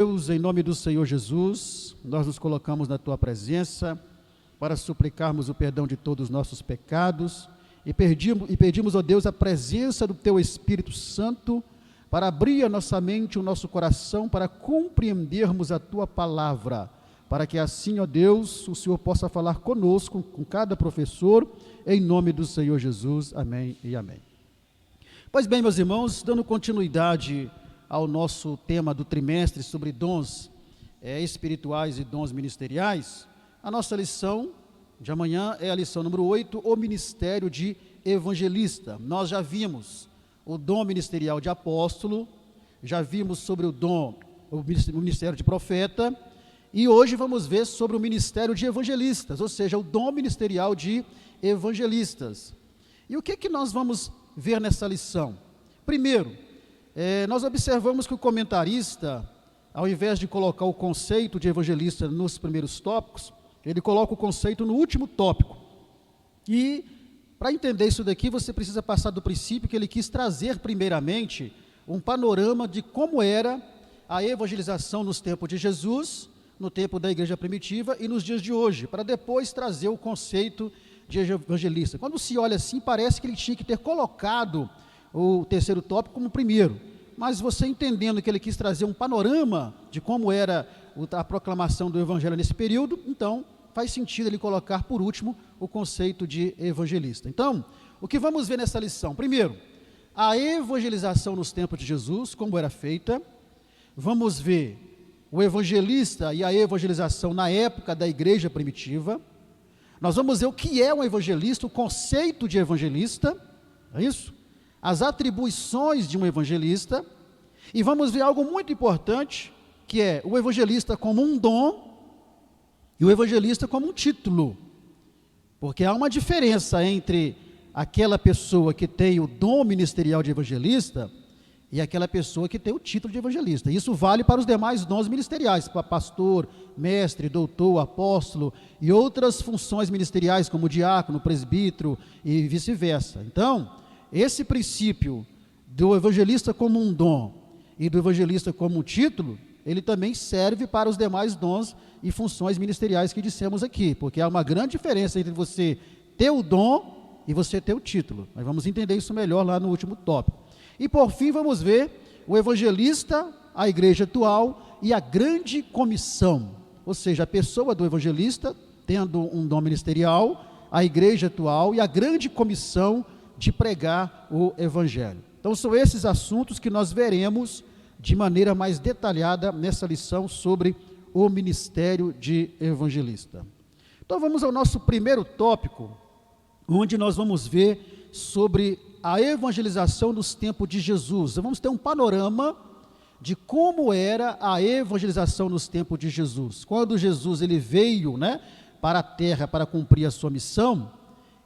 Deus, em nome do Senhor Jesus, nós nos colocamos na Tua presença para suplicarmos o perdão de todos os nossos pecados e pedimos, ó Deus, a presença do Teu Espírito Santo para abrir a nossa mente, o nosso coração, para compreendermos a Tua palavra, para que assim, ó Deus, o Senhor possa falar conosco, com cada professor, em nome do Senhor Jesus, amém e amém. Pois bem, meus irmãos, dando continuidade ao nosso tema do trimestre sobre dons espirituais e dons ministeriais, a nossa lição de amanhã é a lição número 8, o ministério de evangelista. Nós já vimos o dom ministerial de apóstolo, já vimos sobre o ministério de profeta, e hoje vamos ver sobre o ministério de evangelistas, ou seja, o dom ministerial de evangelistas. E o que nós vamos ver nessa lição? Primeiro, nós observamos que o comentarista, ao invés de colocar o conceito de evangelista nos primeiros tópicos, ele coloca o conceito no último tópico. E, para entender isso daqui, você precisa passar do princípio que ele quis trazer, primeiramente, um panorama de como era a evangelização nos tempos de Jesus, no tempo da igreja primitiva e nos dias de hoje, para depois trazer o conceito de evangelista. Quando se olha assim, parece que ele tinha que ter colocado o terceiro tópico como primeiro, mas você entendendo que ele quis trazer um panorama de como era a proclamação do evangelho nesse período, então faz sentido ele colocar por último o conceito de evangelista. Então, o que vamos ver nessa lição? Primeiro, a evangelização nos tempos de Jesus, como era feita. Vamos ver o evangelista e a evangelização na época da igreja primitiva. Nós vamos ver o que é um evangelista, o conceito de evangelista, é isso? As atribuições de um evangelista, e vamos ver algo muito importante, que é o evangelista como um dom e o evangelista como um título, porque há uma diferença entre aquela pessoa que tem o dom ministerial de evangelista e aquela pessoa que tem o título de evangelista. Isso vale para os demais dons ministeriais, para pastor, mestre, doutor, apóstolo e outras funções ministeriais como diácono, presbítero e vice-versa. Então, esse princípio do evangelista como um dom e do evangelista como um título, ele também serve para os demais dons e funções ministeriais que dissemos aqui, porque há uma grande diferença entre você ter o dom e você ter o título. Nós vamos entender isso melhor lá no último tópico. E por fim vamos ver o evangelista, a igreja atual e a grande comissão, ou seja, a pessoa do evangelista tendo um dom ministerial, a igreja atual e a grande comissão de pregar o evangelho. Então são esses assuntos que nós veremos de maneira mais detalhada nessa lição sobre o ministério de evangelista. Então vamos ao nosso primeiro tópico, onde nós vamos ver sobre a evangelização nos tempos de Jesus. Vamos ter um panorama de como era a evangelização nos tempos de Jesus. Quando Jesus ele veio, para a terra para cumprir a sua missão,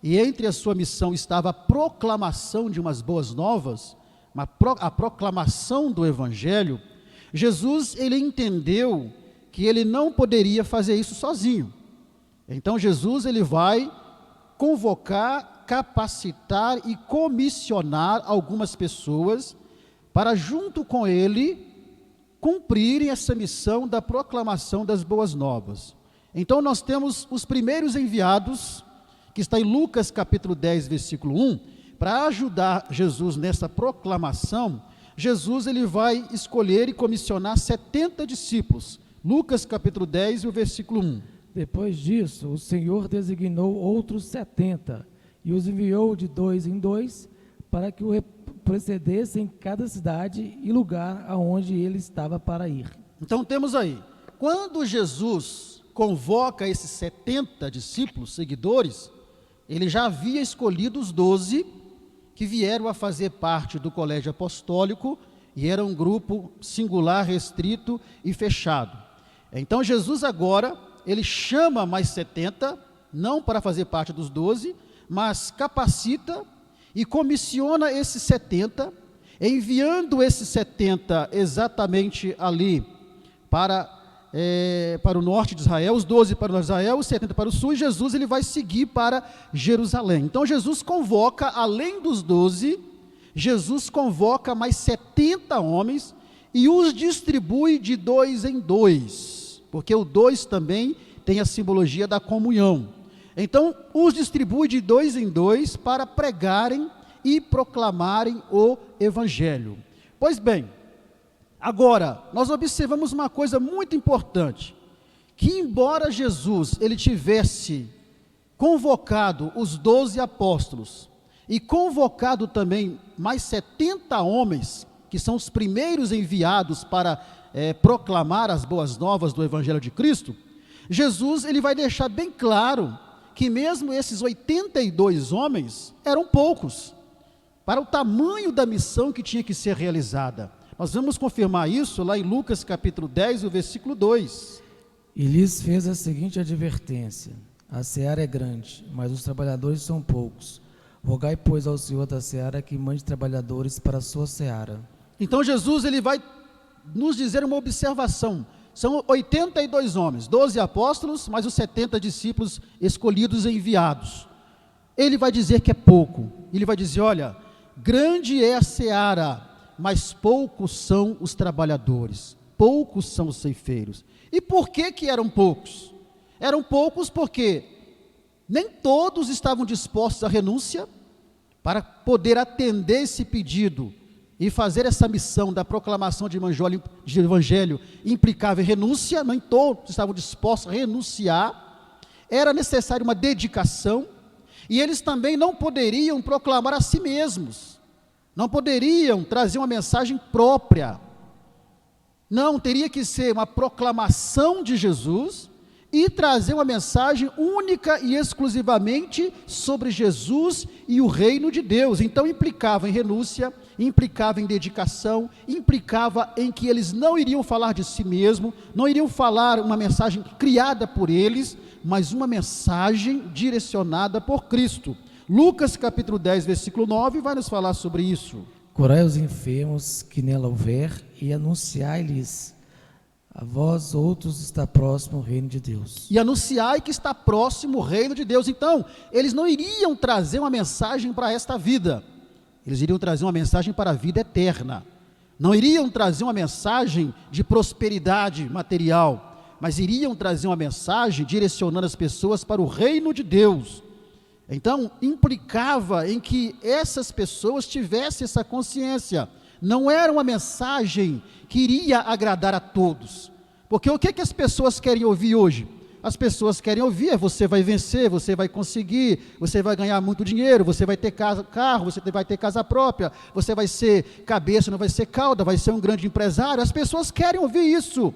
e entre a sua missão estava a proclamação de umas boas novas, a proclamação do evangelho, Jesus ele entendeu que ele não poderia fazer isso sozinho. Então Jesus ele vai convocar, capacitar e comissionar algumas pessoas para junto com ele cumprirem essa missão da proclamação das boas novas. Então nós temos os primeiros enviados, que está em Lucas capítulo 10, versículo 1, para ajudar Jesus nessa proclamação. Jesus ele vai escolher e comissionar 70 discípulos. Lucas capítulo 10, o versículo 1. Depois disso, o Senhor designou outros 70 e os enviou de 2 em 2 para que o precedessem em cada cidade e lugar aonde ele estava para ir. Então temos aí, quando Jesus convoca esses 70 discípulos, seguidores, ele já havia escolhido os 12 que vieram a fazer parte do colégio apostólico, e era um grupo singular, restrito e fechado. Então Jesus agora, ele chama mais 70, não para fazer parte dos 12, mas capacita e comissiona esses 70, enviando esses 70 exatamente ali para o norte de Israel, os 12 para o norte de Israel, os 70 para o sul, e Jesus ele vai seguir para Jerusalém. Então Jesus convoca, além dos 12, Jesus convoca mais 70 homens, e os distribui de dois em dois, porque o dois também tem a simbologia da comunhão. Então, os distribui de dois em dois para pregarem e proclamarem o Evangelho. Pois bem, agora, nós observamos uma coisa muito importante, que embora Jesus, ele tivesse convocado os 12 apóstolos, e convocado também mais 70 homens, que são os primeiros enviados para proclamar as boas novas do Evangelho de Cristo, Jesus, ele vai deixar bem claro, que mesmo esses 82 homens, eram poucos, para o tamanho da missão que tinha que ser realizada. Nós vamos confirmar isso lá em Lucas capítulo 10, o versículo 2. E lhes fez a seguinte advertência: a seara é grande, mas os trabalhadores são poucos. Rogai, pois, ao Senhor da seara que mande trabalhadores para a sua seara. Então Jesus, ele vai nos dizer uma observação. São 82 homens, 12 apóstolos, mais os 70 discípulos escolhidos e enviados. Ele vai dizer que é pouco. Ele vai dizer, olha, grande é a seara, mas poucos são os trabalhadores, poucos são os ceifeiros. E por que eram poucos? Eram poucos porque nem todos estavam dispostos à renúncia para poder atender esse pedido e fazer essa missão da proclamação de evangelho implicava em renúncia. Nem todos estavam dispostos a renunciar, era necessária uma dedicação, e eles também não poderiam proclamar a si mesmos, não poderiam trazer uma mensagem própria, não, teria que ser uma proclamação de Jesus, e trazer uma mensagem única e exclusivamente sobre Jesus e o reino de Deus. Então implicava em renúncia, implicava em dedicação, implicava em que eles não iriam falar de si mesmo, não iriam falar uma mensagem criada por eles, mas uma mensagem direcionada por Cristo. Lucas capítulo 10, versículo 9, vai nos falar sobre isso. Curai os enfermos que nela houver, e anunciai-lhes: a vós outros está próximo o reino de Deus. E anunciai que está próximo o reino de Deus. Então, eles não iriam trazer uma mensagem para esta vida, eles iriam trazer uma mensagem para a vida eterna. Não iriam trazer uma mensagem de prosperidade material, mas iriam trazer uma mensagem direcionando as pessoas para o reino de Deus. Então, implicava em que essas pessoas tivessem essa consciência. Não era uma mensagem que iria agradar a todos, porque o que as pessoas querem ouvir hoje? As pessoas querem ouvir, você vai vencer, você vai conseguir, você vai ganhar muito dinheiro, você vai ter carro, você vai ter casa própria, você vai ser cabeça, não vai ser cauda, vai ser um grande empresário. As pessoas querem ouvir isso,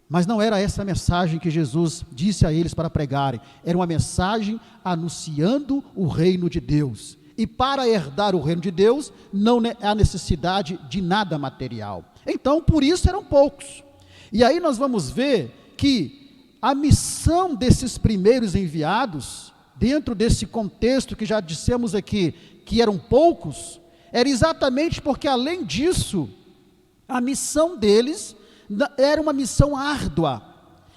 mas não era essa a mensagem que Jesus disse a eles para pregarem. Era uma mensagem anunciando o reino de Deus. E para herdar o reino de Deus, não há necessidade de nada material. Então, por isso eram poucos. E aí nós vamos ver que a missão desses primeiros enviados, dentro desse contexto que já dissemos aqui, que eram poucos, era exatamente porque, além disso, a missão deles era uma missão árdua,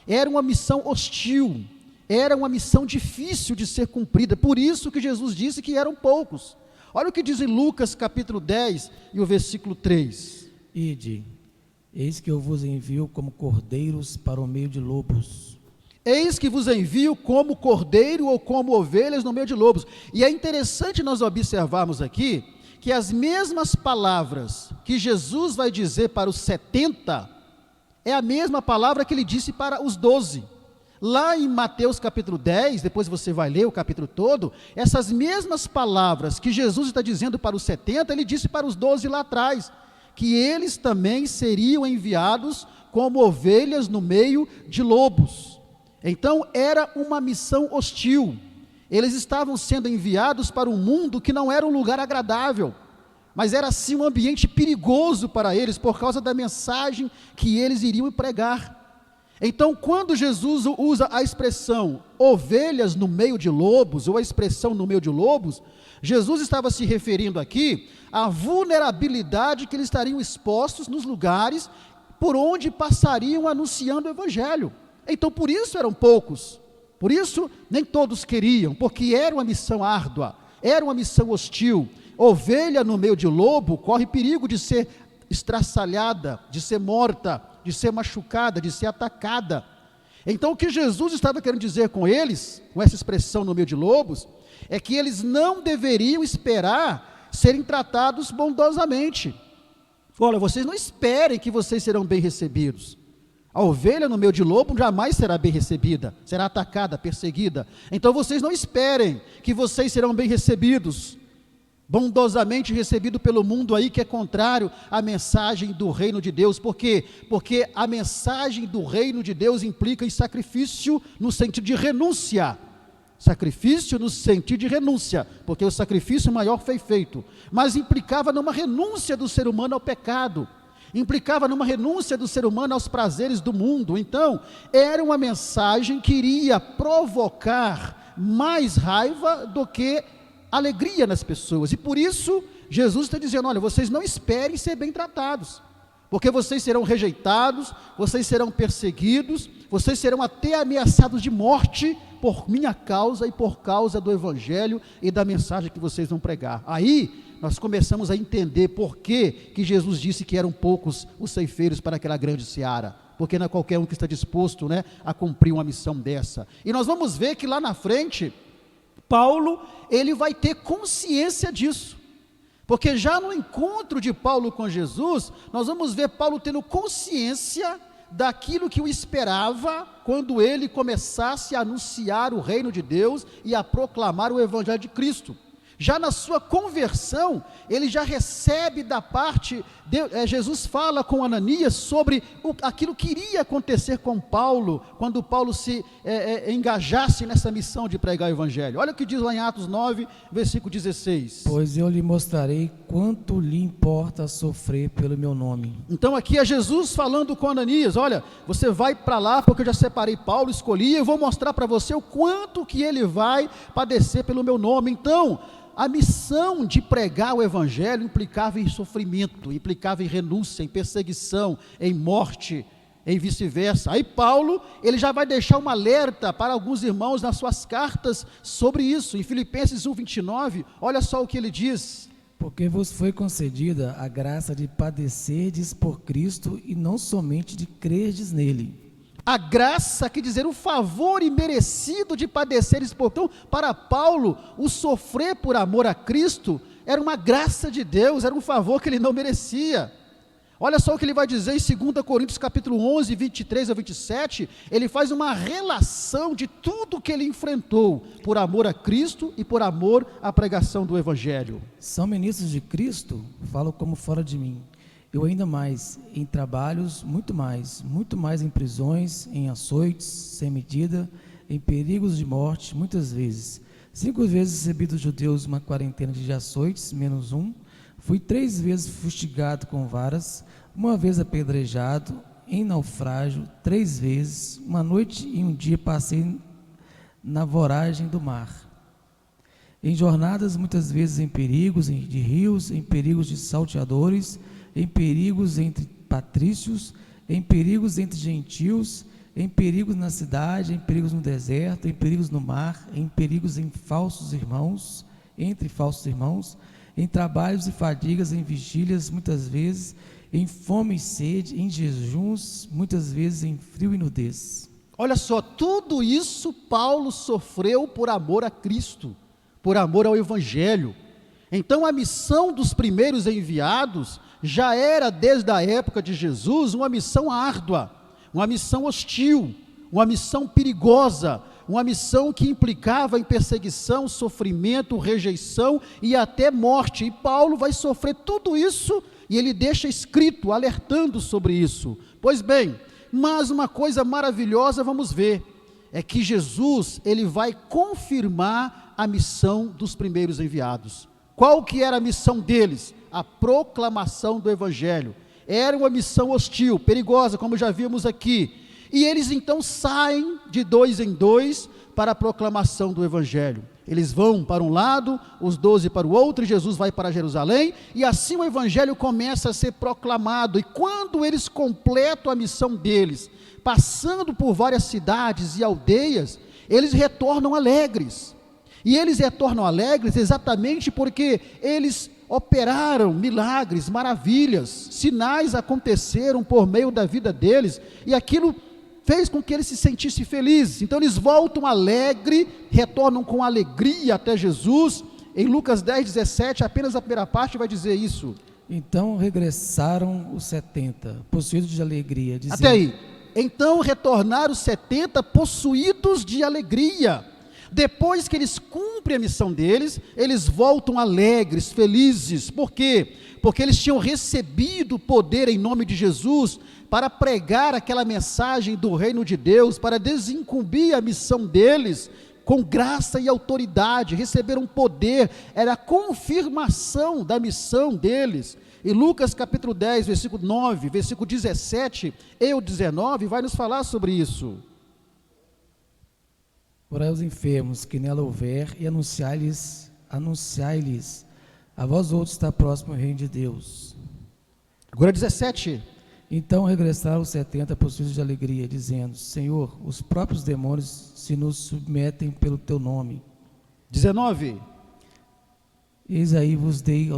era uma missão hostil, era uma missão difícil de ser cumprida. Por isso que Jesus disse que eram poucos. Olha o que diz em Lucas capítulo 10 e o versículo 3. Ide, eis que eu vos envio como cordeiros para o meio de lobos. Eis que vos envio como cordeiro ou como ovelhas no meio de lobos. E é interessante nós observarmos aqui, que as mesmas palavras que Jesus vai dizer para os 70, é a mesma palavra que ele disse para os 12. Lá em Mateus capítulo 10, depois você vai ler o capítulo todo, essas mesmas palavras que Jesus está dizendo para os 70, ele disse para os 12 lá atrás, que eles também seriam enviados como ovelhas no meio de lobos. Então era uma missão hostil, eles estavam sendo enviados para um mundo que não era um lugar agradável, mas era sim um ambiente perigoso para eles, por causa da mensagem que eles iriam pregar. Então, quando Jesus usa a expressão ovelhas no meio de lobos, ou a expressão no meio de lobos, Jesus estava se referindo aqui à vulnerabilidade que eles estariam expostos nos lugares por onde passariam anunciando o Evangelho. Então, por isso eram poucos, por isso nem todos queriam, porque era uma missão árdua, era uma missão hostil. Ovelha no meio de lobo corre perigo de ser estraçalhada, de ser morta, de ser machucada, de ser atacada. Então o que Jesus estava querendo dizer com eles, com essa expressão no meio de lobos, é que eles não deveriam esperar serem tratados bondosamente. Olha, vocês não esperem que vocês serão bem recebidos. A ovelha no meio de lobo jamais será bem recebida, será atacada, perseguida. Então vocês não esperem que vocês serão bem recebidos, bondosamente recebido pelo mundo aí que é contrário à mensagem do reino de Deus. Por quê? Porque a mensagem do reino de Deus implica em sacrifício no sentido de renúncia. Sacrifício no sentido de renúncia, porque o sacrifício maior foi feito, mas implicava numa renúncia do ser humano ao pecado, implicava numa renúncia do ser humano aos prazeres do mundo. Então, era uma mensagem que iria provocar mais raiva do que alegria nas pessoas, e por isso Jesus está dizendo: olha, vocês não esperem ser bem tratados, porque vocês serão rejeitados, vocês serão perseguidos, vocês serão até ameaçados de morte por minha causa e por causa do evangelho e da mensagem que vocês vão pregar. Aí nós começamos a entender por que Jesus disse que eram poucos os ceifeiros para aquela grande seara, porque não é qualquer um que está disposto, a cumprir uma missão dessa. E nós vamos ver que lá na frente Paulo, ele vai ter consciência disso, porque já no encontro de Paulo com Jesus, nós vamos ver Paulo tendo consciência daquilo que o esperava quando ele começasse a anunciar o reino de Deus e a proclamar o evangelho de Cristo. Já na sua conversão, ele já recebe da parte de Jesus fala com Ananias sobre aquilo que iria acontecer com Paulo, quando Paulo se engajasse nessa missão de pregar o evangelho. Olha o que diz lá em Atos 9, versículo 16. Pois eu lhe mostrarei quanto lhe importa sofrer pelo meu nome. Então aqui é Jesus falando com Ananias: olha, você vai para lá porque eu já separei Paulo, escolhi, e eu vou mostrar para você o quanto que ele vai padecer pelo meu nome. Então, a missão de pregar o evangelho implicava em sofrimento, implicava em renúncia, em perseguição, em morte, em vice-versa. Aí Paulo, ele já vai deixar um alerta para alguns irmãos nas suas cartas sobre isso. Em Filipenses 1:29, olha só o que ele diz: porque vos foi concedida a graça de padecerdes por Cristo e não somente de crerdes nele. A graça, quer dizer, o favor imerecido de padeceres por Cristo. Então, para Paulo, o sofrer por amor a Cristo era uma graça de Deus, era um favor que ele não merecia. Olha só o que ele vai dizer em 2 Coríntios capítulo 11, 23 a 27, ele faz uma relação de tudo que ele enfrentou, por amor a Cristo e por amor à pregação do Evangelho. São ministros de Cristo, falo como fora de mim. Eu ainda mais, em trabalhos, muito mais em prisões, em açoites, sem medida, em perigos de morte, muitas vezes. 5 vezes recebi dos judeus uma quarentena de açoites, menos um. Fui 3 vezes fustigado com varas, 1 vez apedrejado, em naufrágio, 3 vezes. Uma noite e um dia passei na voragem do mar. Em jornadas, muitas vezes em perigos de rios, em perigos de salteadores, em perigos entre patrícios, em perigos entre gentios, em perigos na cidade, em perigos no deserto, em perigos no mar, em perigos entre falsos irmãos, em trabalhos e fadigas, em vigílias, muitas vezes, em fome e sede, em jejuns, muitas vezes em frio e nudez. Olha só, tudo isso Paulo sofreu por amor a Cristo, por amor ao Evangelho. Então a missão dos primeiros enviados já era, desde a época de Jesus, uma missão árdua, uma missão hostil, uma missão perigosa, uma missão que implicava em perseguição, sofrimento, rejeição e até morte. E Paulo vai sofrer tudo isso e ele deixa escrito, alertando sobre isso. Pois bem, mas uma coisa maravilhosa vamos ver, é que Jesus, ele vai confirmar a missão dos primeiros enviados. Qual que era a missão deles? A proclamação do Evangelho. Era uma missão hostil, perigosa, como já vimos aqui. E eles então saem de 2 em 2 para a proclamação do Evangelho. Eles vão para um lado, os 12 para o outro, e Jesus vai para Jerusalém, e assim o Evangelho começa a ser proclamado. E quando eles completam a missão deles, passando por várias cidades e aldeias, eles retornam alegres. E eles retornam alegres exatamente porque eles operaram milagres, maravilhas, sinais aconteceram por meio da vida deles, e aquilo fez com que eles se sentissem felizes. Então eles voltam alegre, retornam com alegria até Jesus. Em Lucas 10:17, apenas a primeira parte vai dizer isso. Então regressaram os 70, possuídos de alegria, dizendo... Até aí. Então retornaram os 70 possuídos de alegria. Depois que eles cumprem a missão deles, eles voltam alegres, felizes. Por quê? Porque eles tinham recebido poder em nome de Jesus para pregar aquela mensagem do reino de Deus, para desincumbir a missão deles com graça e autoridade. Receberam poder, era a confirmação da missão deles. E Lucas capítulo 10, versículo 9, versículo 17 e o 19 vai nos falar sobre isso. Orai aos enfermos que nela houver e anunciai-lhes, a vós outros está próximo o reino de Deus. Agora 17. Então regressaram os 70 possuídos de alegria, dizendo: Senhor, os próprios demônios se nos submetem pelo teu nome. 19. Eis aí vos dei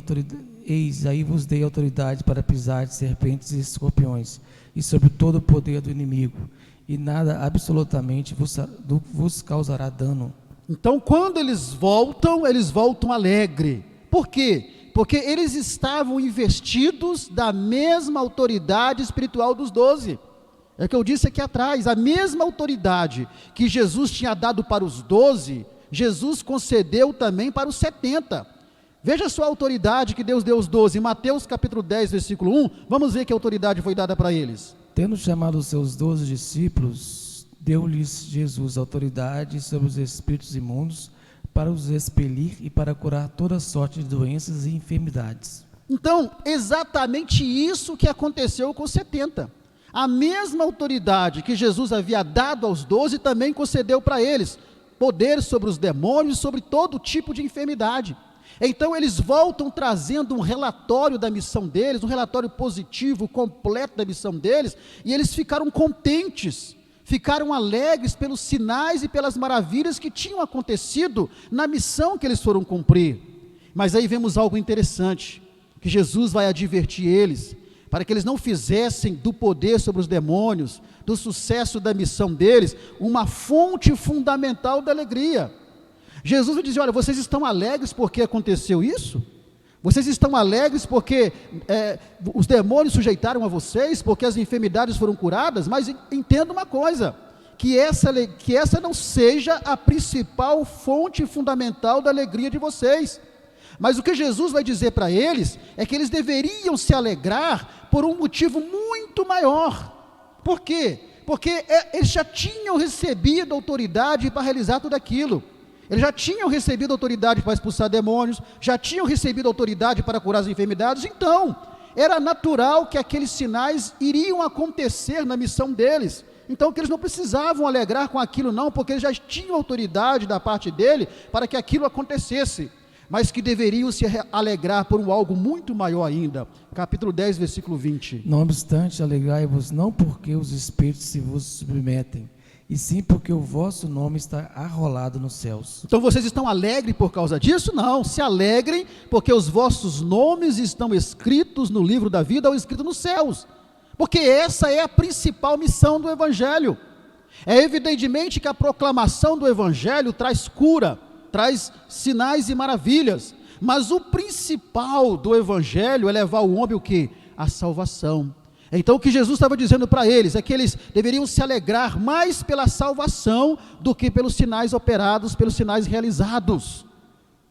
autoridade para pisar de serpentes e escorpiões, e sobre todo o poder do inimigo, e nada absolutamente vos causará dano. Então, quando eles voltam alegre. Por quê? Porque eles estavam investidos da mesma autoridade espiritual dos 12. É o que eu disse aqui atrás, a mesma autoridade que Jesus tinha dado para os 12, Jesus concedeu também para os 70. Veja só a autoridade que Deus deu aos 12, em Mateus capítulo 10, versículo 1, vamos ver que autoridade foi dada para eles. Tendo chamado os seus 12 discípulos, deu-lhes Jesus autoridade sobre os espíritos imundos, para os expelir e para curar toda sorte de doenças e enfermidades. Então, exatamente isso que aconteceu com os 70. A mesma autoridade que Jesus havia dado aos 12, também concedeu para eles poder sobre os demônios, sobre todo tipo de enfermidade. Então eles voltam trazendo um relatório da missão deles, um relatório positivo, completo da missão deles, e eles ficaram contentes, ficaram alegres pelos sinais e pelas maravilhas que tinham acontecido na missão que eles foram cumprir. Mas aí vemos algo interessante, que Jesus vai advertir eles, para que eles não fizessem do poder sobre os demônios, do sucesso da missão deles, uma fonte fundamental da alegria. Jesus vai dizer: olha, vocês estão alegres porque aconteceu isso? Vocês estão alegres porque os demônios sujeitaram a vocês, porque as enfermidades foram curadas? Mas entenda uma coisa, que essa não seja a principal fonte fundamental da alegria de vocês. Mas o que Jesus vai dizer para eles, é que eles deveriam se alegrar por um motivo muito maior. Por quê? Porque eles já tinham recebido autoridade para realizar tudo aquilo. Eles já tinham recebido autoridade para expulsar demônios, já tinham recebido autoridade para curar as enfermidades. Então, era natural que aqueles sinais iriam acontecer na missão deles. Então, que eles não precisavam alegrar com aquilo não, porque eles já tinham autoridade da parte dele para que aquilo acontecesse, mas que deveriam se alegrar por algo muito maior ainda. Capítulo 10, versículo 20. Não obstante, alegrai-vos não porque os espíritos se vos submetem, e sim porque o vosso nome está arrolado nos céus. Então vocês estão alegres por causa disso? Não, se alegrem porque os vossos nomes estão escritos no livro da vida ou escritos nos céus, porque essa é a principal missão do Evangelho. É evidentemente que a proclamação do Evangelho traz cura, traz sinais e maravilhas, mas o principal do Evangelho é levar o homem o quê? A salvação. Então o que Jesus estava dizendo para eles é que eles deveriam se alegrar mais pela salvação do que pelos sinais operados, pelos sinais realizados,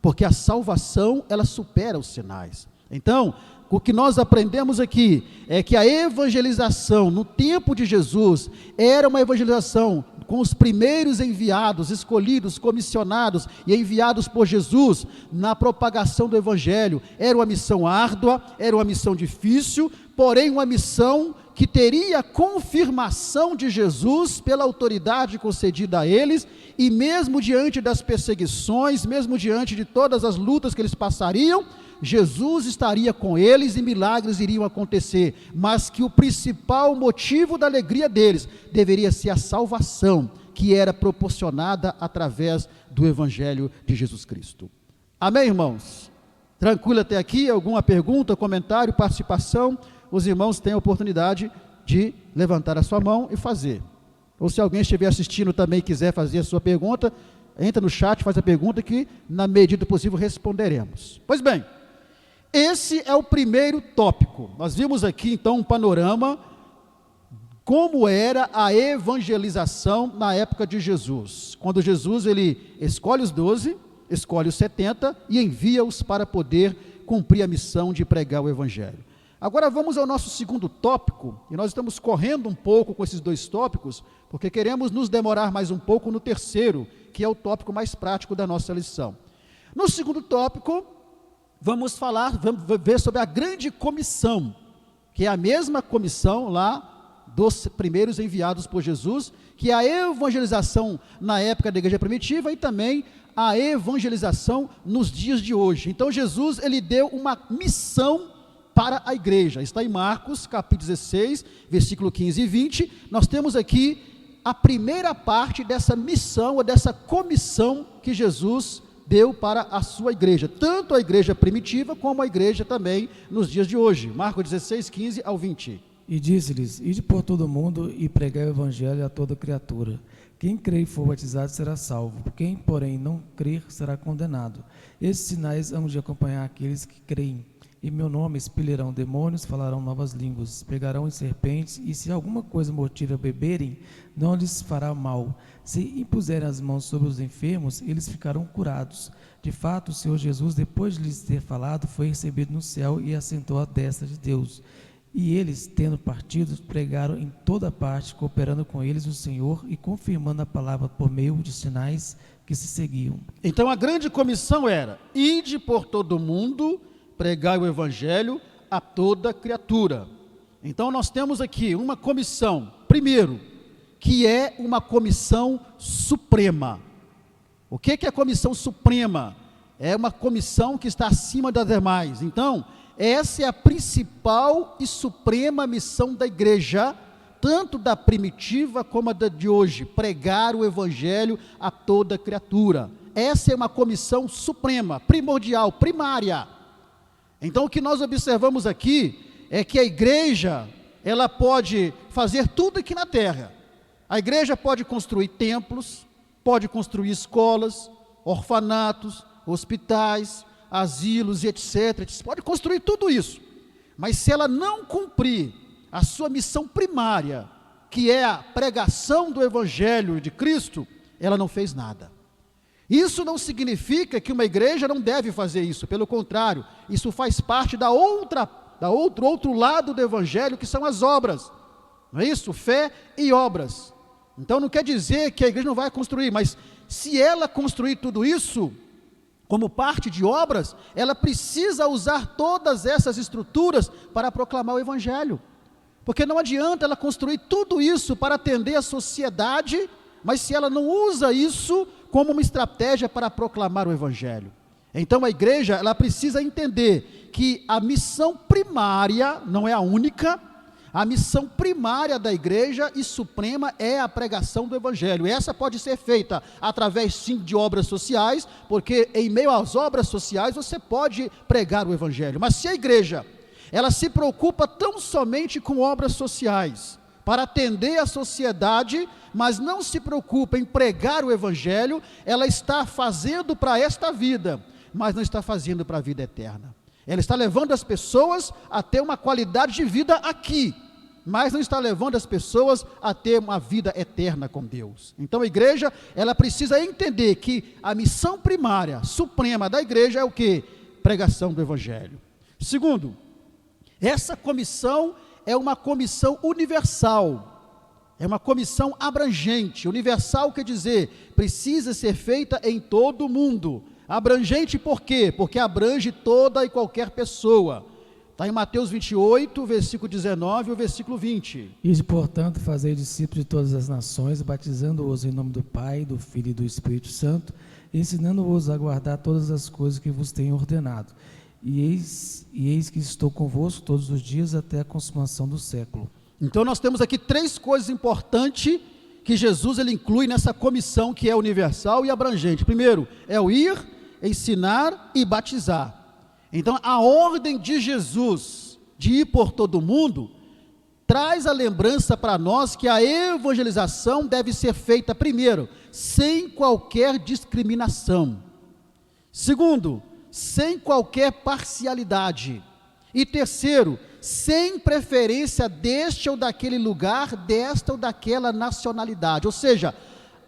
porque a salvação ela supera os sinais. Então o que nós aprendemos aqui é que a evangelização no tempo de Jesus era uma evangelização com os primeiros enviados, escolhidos, comissionados e enviados por Jesus na propagação do Evangelho. Era uma missão árdua, era uma missão difícil, porém uma missão que teria confirmação de Jesus pela autoridade concedida a eles, e mesmo diante das perseguições, mesmo diante de todas as lutas que eles passariam, Jesus estaria com eles e milagres iriam acontecer, mas que o principal motivo da alegria deles deveria ser a salvação, que era proporcionada através do Evangelho de Jesus Cristo. Amém, irmãos? Tranquilo até aqui? Alguma pergunta, comentário, participação? Os irmãos têm a oportunidade de levantar a sua mão e fazer. Ou se alguém estiver assistindo também e quiser fazer a sua pergunta, entra no chat, faz a pergunta que, na medida do possível, responderemos. Pois bem, esse é o primeiro tópico. Nós vimos aqui, então, um panorama, como era a evangelização na época de Jesus. Quando Jesus, ele escolhe os 12, escolhe os 70 e envia-os para poder cumprir a missão de pregar o evangelho. Agora vamos ao nosso segundo tópico, e nós estamos correndo um pouco com esses dois tópicos, porque queremos nos demorar mais um pouco no terceiro, que é o tópico mais prático da nossa lição. No segundo tópico, vamos ver sobre a grande comissão, que é a mesma comissão lá dos primeiros enviados por Jesus, que é a evangelização na época da igreja primitiva e também a evangelização nos dias de hoje. Então Jesus, ele deu uma missão para a igreja. Está em Marcos, capítulo 16, versículo 15 e 20, nós temos aqui a primeira parte dessa missão, ou dessa comissão que Jesus deu para a sua igreja, tanto a igreja primitiva, como a igreja também nos dias de hoje. Marcos 16, 15 ao 20. E disse-lhes: ide por todo o mundo e pregai o evangelho a toda criatura. Quem crer e for batizado será salvo, quem, porém, não crer será condenado. Esses sinais hão de acompanhar aqueles que creem. Em meu nome expelirão demônios, falarão novas línguas, pegarão em serpentes, e se alguma coisa mortífera beberem, não lhes fará mal. Se impuserem as mãos sobre os enfermos, eles ficarão curados. De fato, o Senhor Jesus, depois de lhes ter falado, foi recebido no céu e assentou à destra de Deus. E eles, tendo partido, pregaram em toda parte, cooperando com eles o Senhor e confirmando a palavra por meio de sinais que se seguiam. Então a grande comissão era: ide por todo o mundo, pregai o evangelho a toda criatura. Então nós temos aqui uma comissão, primeiro, que é uma comissão suprema. O que é a comissão suprema? É uma comissão que está acima das demais. Então, essa é a principal e suprema missão da igreja, tanto da primitiva como a da de hoje: pregar o evangelho a toda criatura. Essa é uma comissão suprema, primordial, primária. Então o que nós observamos aqui é que a igreja, ela pode fazer tudo aqui na terra. A igreja pode construir templos, pode construir escolas, orfanatos, hospitais, asilos e etc. Pode construir tudo isso. Mas se ela não cumprir a sua missão primária, que é a pregação do evangelho de Cristo, ela não fez nada. Isso não significa que uma igreja não deve fazer isso, pelo contrário, isso faz parte outro lado do evangelho, que são as obras, não é isso? Fé e obras. Então não quer dizer que a igreja não vai construir, mas se ela construir tudo isso, como parte de obras, ela precisa usar todas essas estruturas para proclamar o evangelho, porque não adianta ela construir tudo isso para atender a sociedade, mas se ela não usa isso como uma estratégia para proclamar o evangelho. Então a igreja, ela precisa entender que a missão primária, não é a única, a missão primária da igreja e suprema é a pregação do evangelho. Essa pode ser feita através sim de obras sociais, porque em meio às obras sociais você pode pregar o evangelho. Mas se a igreja, ela se preocupa tão somente com obras sociais, para atender a sociedade, mas não se preocupa em pregar o evangelho, ela está fazendo para esta vida, mas não está fazendo para a vida eterna. Ela está levando as pessoas a ter uma qualidade de vida aqui, mas não está levando as pessoas a ter uma vida eterna com Deus. Então a igreja, ela precisa entender que a missão primária, suprema da igreja é o quê? Pregação do evangelho. Segundo, essa comissão é uma comissão universal, é uma comissão abrangente. Universal quer dizer, precisa ser feita em todo o mundo. Abrangente por quê? Porque abrange toda e qualquer pessoa. Está em Mateus 28, versículo 19 e o versículo 20. Ide, portanto, fazei discípulos de todas as nações, batizando-os em nome do Pai, do Filho e do Espírito Santo, ensinando-os a guardar todas as coisas que vos tenho ordenado. E eis que estou convosco todos os dias até a consumação do século. Então nós temos aqui três coisas importantes que Jesus ele inclui nessa comissão que é universal e abrangente. Primeiro, é o ir, ensinar e batizar. Então, a ordem de Jesus de ir por todo mundo traz a lembrança para nós que a evangelização deve ser feita, primeiro, sem qualquer discriminação. Segundo, sem qualquer parcialidade. E terceiro, sem preferência deste ou daquele lugar, desta ou daquela nacionalidade. Ou seja,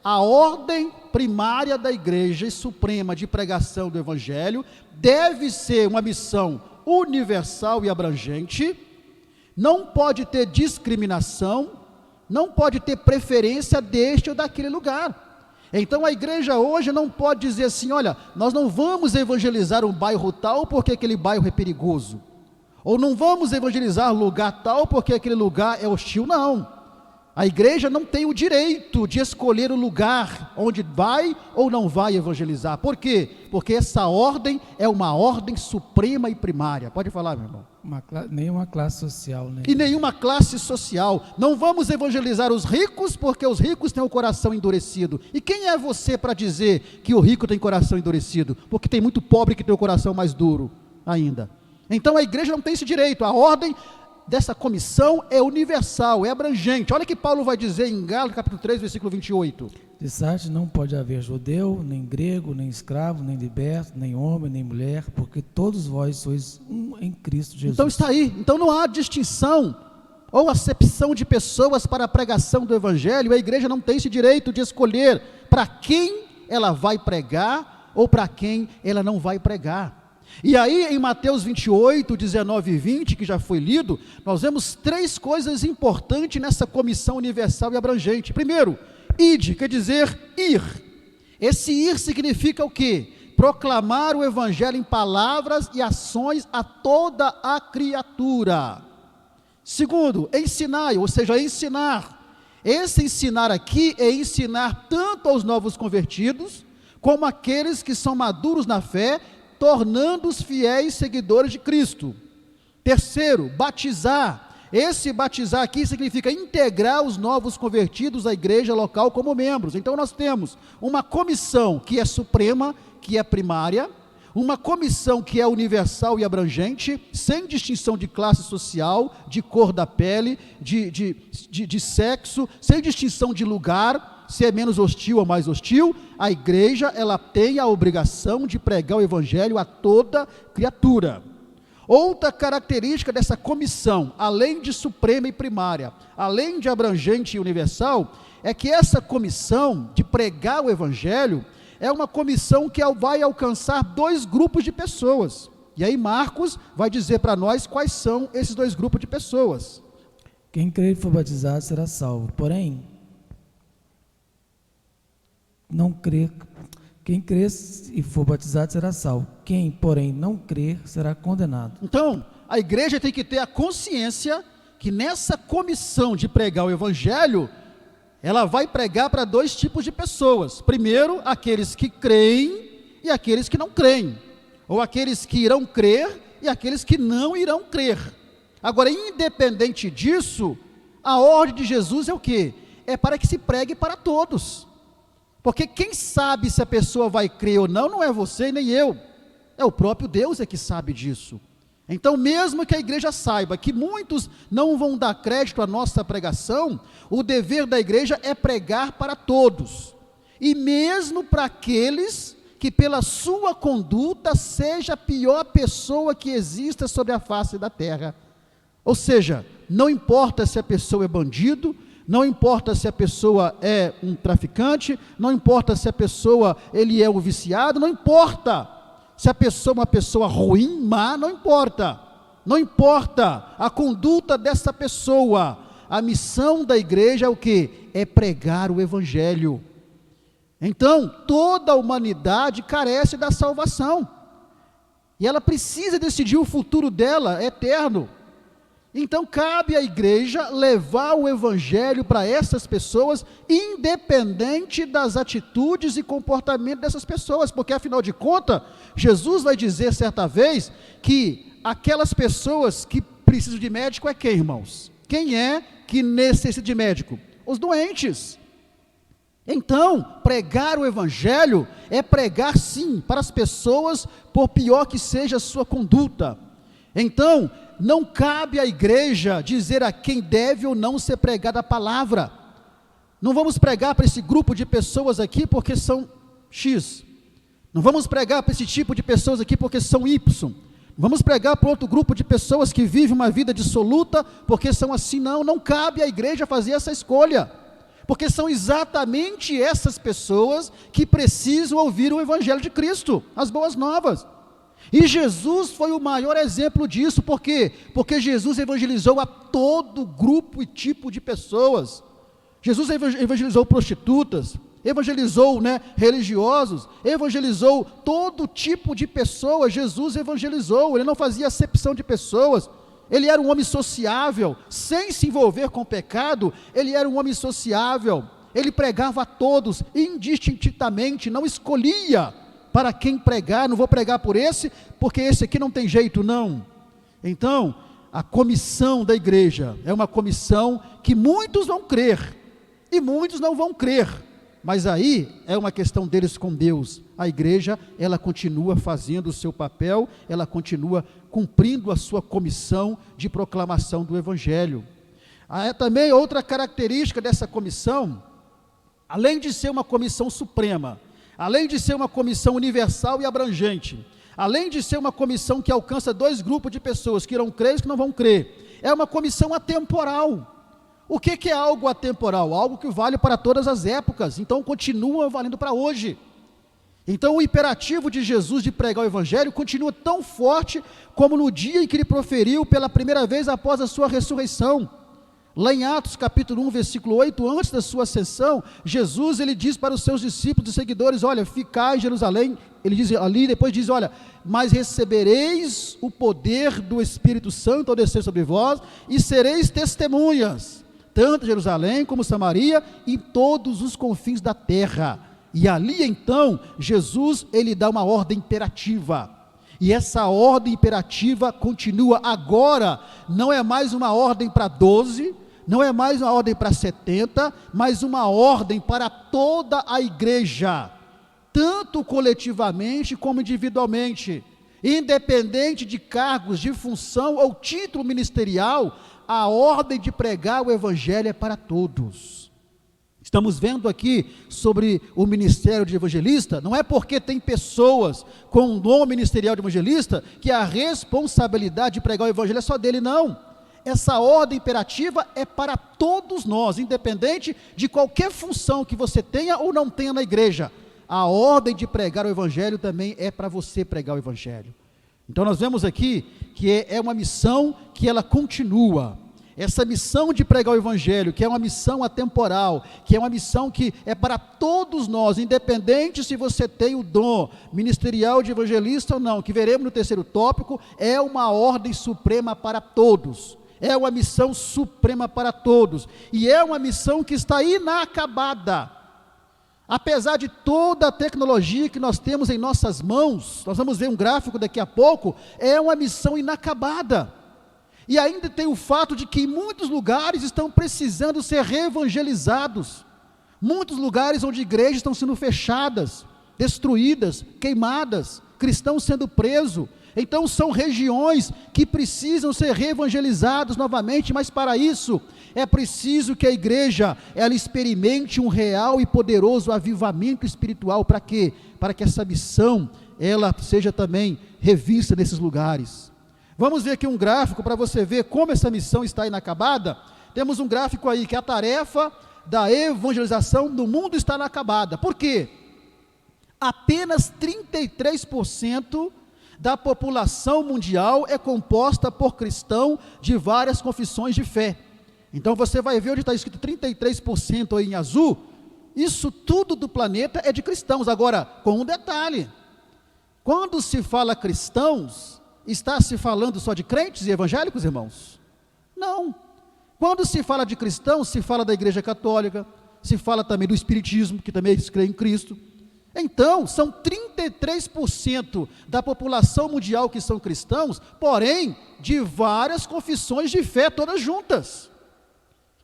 a ordem primária da Igreja Suprema de pregação do Evangelho deve ser uma missão universal e abrangente, não pode ter discriminação, não pode ter preferência deste ou daquele lugar. Então a igreja hoje não pode dizer assim, olha, nós não vamos evangelizar um bairro tal porque aquele bairro é perigoso, ou não vamos evangelizar lugar tal porque aquele lugar é hostil, não. A igreja não tem o direito de escolher o lugar onde vai ou não vai evangelizar. Por quê? Porque essa ordem é uma ordem suprema e primária. Pode falar, meu irmão. Nenhuma classe social, né? E nenhuma classe social. Não vamos evangelizar os ricos, porque os ricos têm o coração endurecido. E quem é você para dizer que o rico tem coração endurecido? Porque tem muito pobre que tem o coração mais duro ainda. Então a igreja não tem esse direito. A ordem dessa comissão é universal, é abrangente. Olha que Paulo vai dizer em Gálatas capítulo 3, versículo 28. De sorte não pode haver judeu, nem grego, nem escravo, nem liberto, nem homem, nem mulher, porque todos vós sois um em Cristo Jesus. Então está aí, então não há distinção ou acepção de pessoas para a pregação do Evangelho. A igreja não tem esse direito de escolher para quem ela vai pregar ou para quem ela não vai pregar. E aí em Mateus 28, 19 e 20, que já foi lido, nós vemos três coisas importantes nessa comissão universal e abrangente. Primeiro, ide, quer dizer ir. Esse ir significa o quê? Proclamar o Evangelho em palavras e ações a toda a criatura. Segundo, ensinai, ou seja, ensinar. Esse ensinar aqui é ensinar tanto aos novos convertidos, como aqueles que são maduros na fé, tornando-os fiéis seguidores de Cristo. Terceiro, batizar. Esse batizar aqui significa integrar os novos convertidos à igreja local como membros. Então nós temos uma comissão que é suprema, que é primária, uma comissão que é universal e abrangente, sem distinção de classe social, de cor da pele, de sexo, sem distinção de lugar, se é menos hostil ou mais hostil. A igreja, ela tem a obrigação de pregar o evangelho a toda criatura. Outra característica dessa comissão, além de suprema e primária, além de abrangente e universal, é que essa comissão de pregar o evangelho é uma comissão que vai alcançar dois grupos de pessoas. E aí Marcos vai dizer para nós quais são esses dois grupos de pessoas. Quem crer e for batizado será salvo, porém não crer, quem crer e for batizado será salvo, quem, porém, não crer será condenado. Então, a igreja tem que ter a consciência que nessa comissão de pregar o evangelho, ela vai pregar para dois tipos de pessoas. Primeiro, aqueles que creem e aqueles que não creem, ou aqueles que irão crer e aqueles que não irão crer. Agora, independente disso, a ordem de Jesus é o quê? É para que se pregue para todos. Porque quem sabe se a pessoa vai crer ou não é você nem eu, é o próprio Deus que sabe disso. Então mesmo que a igreja saiba que muitos não vão dar crédito à nossa pregação, o dever da igreja é pregar para todos, e mesmo para aqueles que pela sua conduta seja a pior pessoa que exista sobre a face da terra. Ou seja, não importa se a pessoa é bandido, não importa se a pessoa é um traficante, não importa se a pessoa ele é um viciado, não importa se a pessoa é uma pessoa ruim, má, não importa a conduta dessa pessoa. A missão da igreja é o quê? É pregar o evangelho. Então, toda a humanidade carece da salvação, e ela precisa decidir o futuro dela eterno. Então cabe à igreja levar o evangelho para essas pessoas, independente das atitudes e comportamento dessas pessoas, porque afinal de contas, Jesus vai dizer certa vez, que aquelas pessoas que precisam de médico é quem, irmãos? Quem é que necessita de médico? Os doentes. Então, pregar o evangelho é pregar sim para as pessoas, por pior que seja a sua conduta. Então, não cabe à igreja dizer a quem deve ou não ser pregada a palavra. Não vamos pregar para esse grupo de pessoas aqui porque são X. Não vamos pregar para esse tipo de pessoas aqui porque são Y. Vamos pregar para outro grupo de pessoas que vivem uma vida dissoluta porque são assim. Não cabe à igreja fazer essa escolha. Porque são exatamente essas pessoas que precisam ouvir o evangelho de Cristo, as boas novas. E Jesus foi o maior exemplo disso. Por quê? Porque Jesus evangelizou a todo grupo e tipo de pessoas. Jesus evangelizou prostitutas, evangelizou religiosos, evangelizou todo tipo de pessoas. Jesus evangelizou, ele não fazia acepção de pessoas. Ele era um homem sociável, sem se envolver com o pecado. Ele era um homem sociável, ele pregava a todos, indistintamente, não escolhia para quem pregar. Não vou pregar por esse, porque esse aqui não tem jeito, não. Então, a comissão da igreja é uma comissão que muitos vão crer, e muitos não vão crer, mas aí é uma questão deles com Deus. A igreja, ela continua fazendo o seu papel, ela continua cumprindo a sua comissão de proclamação do evangelho. Também outra característica dessa comissão, além de ser uma comissão suprema, além de ser uma comissão universal e abrangente, além de ser uma comissão que alcança dois grupos de pessoas, que irão crer e que não vão crer, é uma comissão atemporal. O que é algo atemporal? Algo que vale para todas as épocas, então continua valendo para hoje. Então o imperativo de Jesus de pregar o evangelho continua tão forte como no dia em que ele proferiu pela primeira vez após a sua ressurreição. Lá em Atos capítulo 1, versículo 8, antes da sua ascensão, Jesus ele diz para os seus discípulos e seguidores: olha, ficai em Jerusalém. Ele diz ali, depois diz: olha, mas recebereis o poder do Espírito Santo ao descer sobre vós, e sereis testemunhas, tanto em Jerusalém como Samaria e em todos os confins da terra. E ali então, Jesus ele dá uma ordem imperativa, e essa ordem imperativa continua agora. Não é mais uma ordem para 12, não é mais uma ordem para 70, mas uma ordem para toda a igreja, tanto coletivamente como individualmente, independente de cargos, de função ou título ministerial. A ordem de pregar o evangelho é para todos. Estamos vendo aqui sobre o ministério de evangelista. Não é porque tem pessoas com o dom ministerial de evangelista que a responsabilidade de pregar o evangelho é só dele, não. Essa ordem imperativa é para todos nós, independente de qualquer função que você tenha ou não tenha na igreja. A ordem de pregar o evangelho também é para você pregar o evangelho. Então nós vemos aqui que é uma missão que ela continua. Essa missão de pregar o evangelho, que é uma missão atemporal, que é uma missão que é para todos nós, independente se você tem o dom ministerial de evangelista ou não, que veremos no terceiro tópico, é uma ordem suprema para todos, é uma missão suprema para todos, e é uma missão que está inacabada. Apesar de toda a tecnologia que nós temos em nossas mãos, nós vamos ver um gráfico daqui a pouco, é uma missão inacabada. E ainda tem o fato de que em muitos lugares estão precisando ser reevangelizados. Muitos lugares onde igrejas estão sendo fechadas, destruídas, queimadas, cristãos sendo presos. Então são regiões que precisam ser reevangelizadas novamente, mas para isso é preciso que a igreja ela experimente um real e poderoso avivamento espiritual. Para quê? Para que essa missão ela seja também revista nesses lugares. Vamos ver aqui um gráfico para você ver como essa missão está inacabada. Temos um gráfico aí que a tarefa da evangelização do mundo está inacabada. Por quê? Apenas 33% da população mundial é composta por cristãos de várias confissões de fé. Então você vai ver onde está escrito 33% aí em azul. Isso tudo do planeta é de cristãos. Agora, com um detalhe: quando se fala cristãos, está se falando só de crentes e evangélicos, irmãos? Não. Quando se fala de cristãos, se fala da igreja católica, se fala também do espiritismo, que também crê em Cristo. Então, são 33% da população mundial que são cristãos, porém, de várias confissões de fé, todas juntas.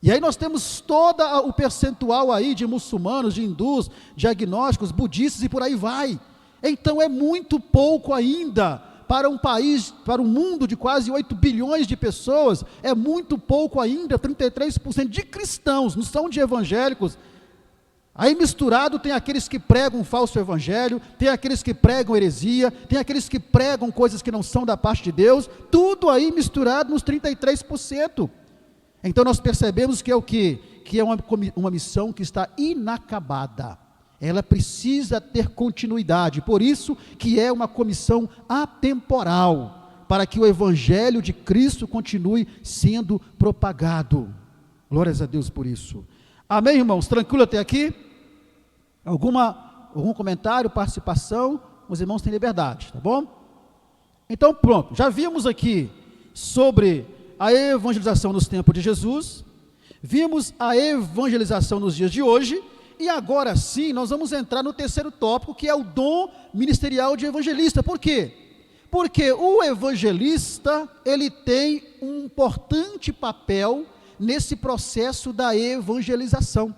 E aí nós temos todo o percentual aí de muçulmanos, de hindus, de agnósticos, budistas e por aí vai. Então é muito pouco ainda para um país, para um mundo de quase 8 bilhões de pessoas, é muito pouco ainda, 33% de cristãos, não são de evangélicos. Aí misturado tem aqueles que pregam um falso evangelho, tem aqueles que pregam heresia, tem aqueles que pregam coisas que não são da parte de Deus, tudo aí misturado nos 33%. Então nós percebemos que é o quê? Que é uma missão que está inacabada. Ela precisa ter continuidade, por isso que é uma comissão atemporal, para que o Evangelho de Cristo continue sendo propagado. Glórias a Deus por isso. Amém, irmãos? Tranquilo até aqui? Algum comentário, participação? Os irmãos têm liberdade, tá bom? Então pronto, já vimos aqui sobre a evangelização nos tempos de Jesus, vimos a evangelização nos dias de hoje, e agora sim, nós vamos entrar no terceiro tópico, que é o dom ministerial de evangelista. Por quê? Porque o evangelista, ele tem um importante papel nesse processo da evangelização.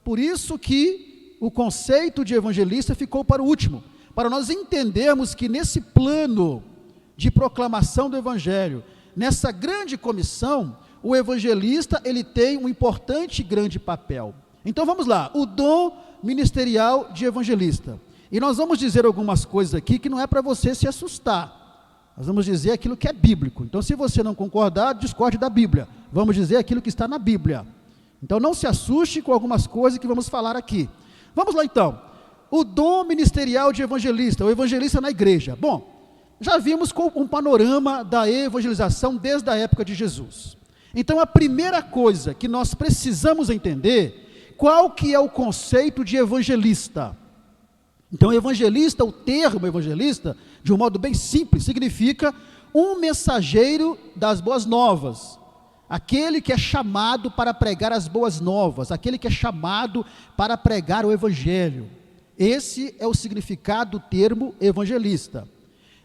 Por isso que o conceito de evangelista ficou para o último, para nós entendermos que nesse plano de proclamação do evangelho, nessa grande comissão, o evangelista, ele tem um importante e grande papel. Então vamos lá, o dom ministerial de evangelista. E nós vamos dizer algumas coisas aqui que não é para você se assustar. Nós vamos dizer aquilo que é bíblico. Então se você não concordar, discorde da Bíblia. Vamos dizer aquilo que está na Bíblia. Então não se assuste com algumas coisas que vamos falar aqui. Vamos lá então. O dom ministerial de evangelista, o evangelista na igreja. Bom, já vimos com um panorama da evangelização desde a época de Jesus. Então a primeira coisa que nós precisamos entender, qual que é o conceito de evangelista? Então evangelista, o termo evangelista, de um modo bem simples, significa um mensageiro das boas novas, aquele que é chamado para pregar as boas novas, aquele que é chamado para pregar o evangelho. Esse é o significado do termo evangelista.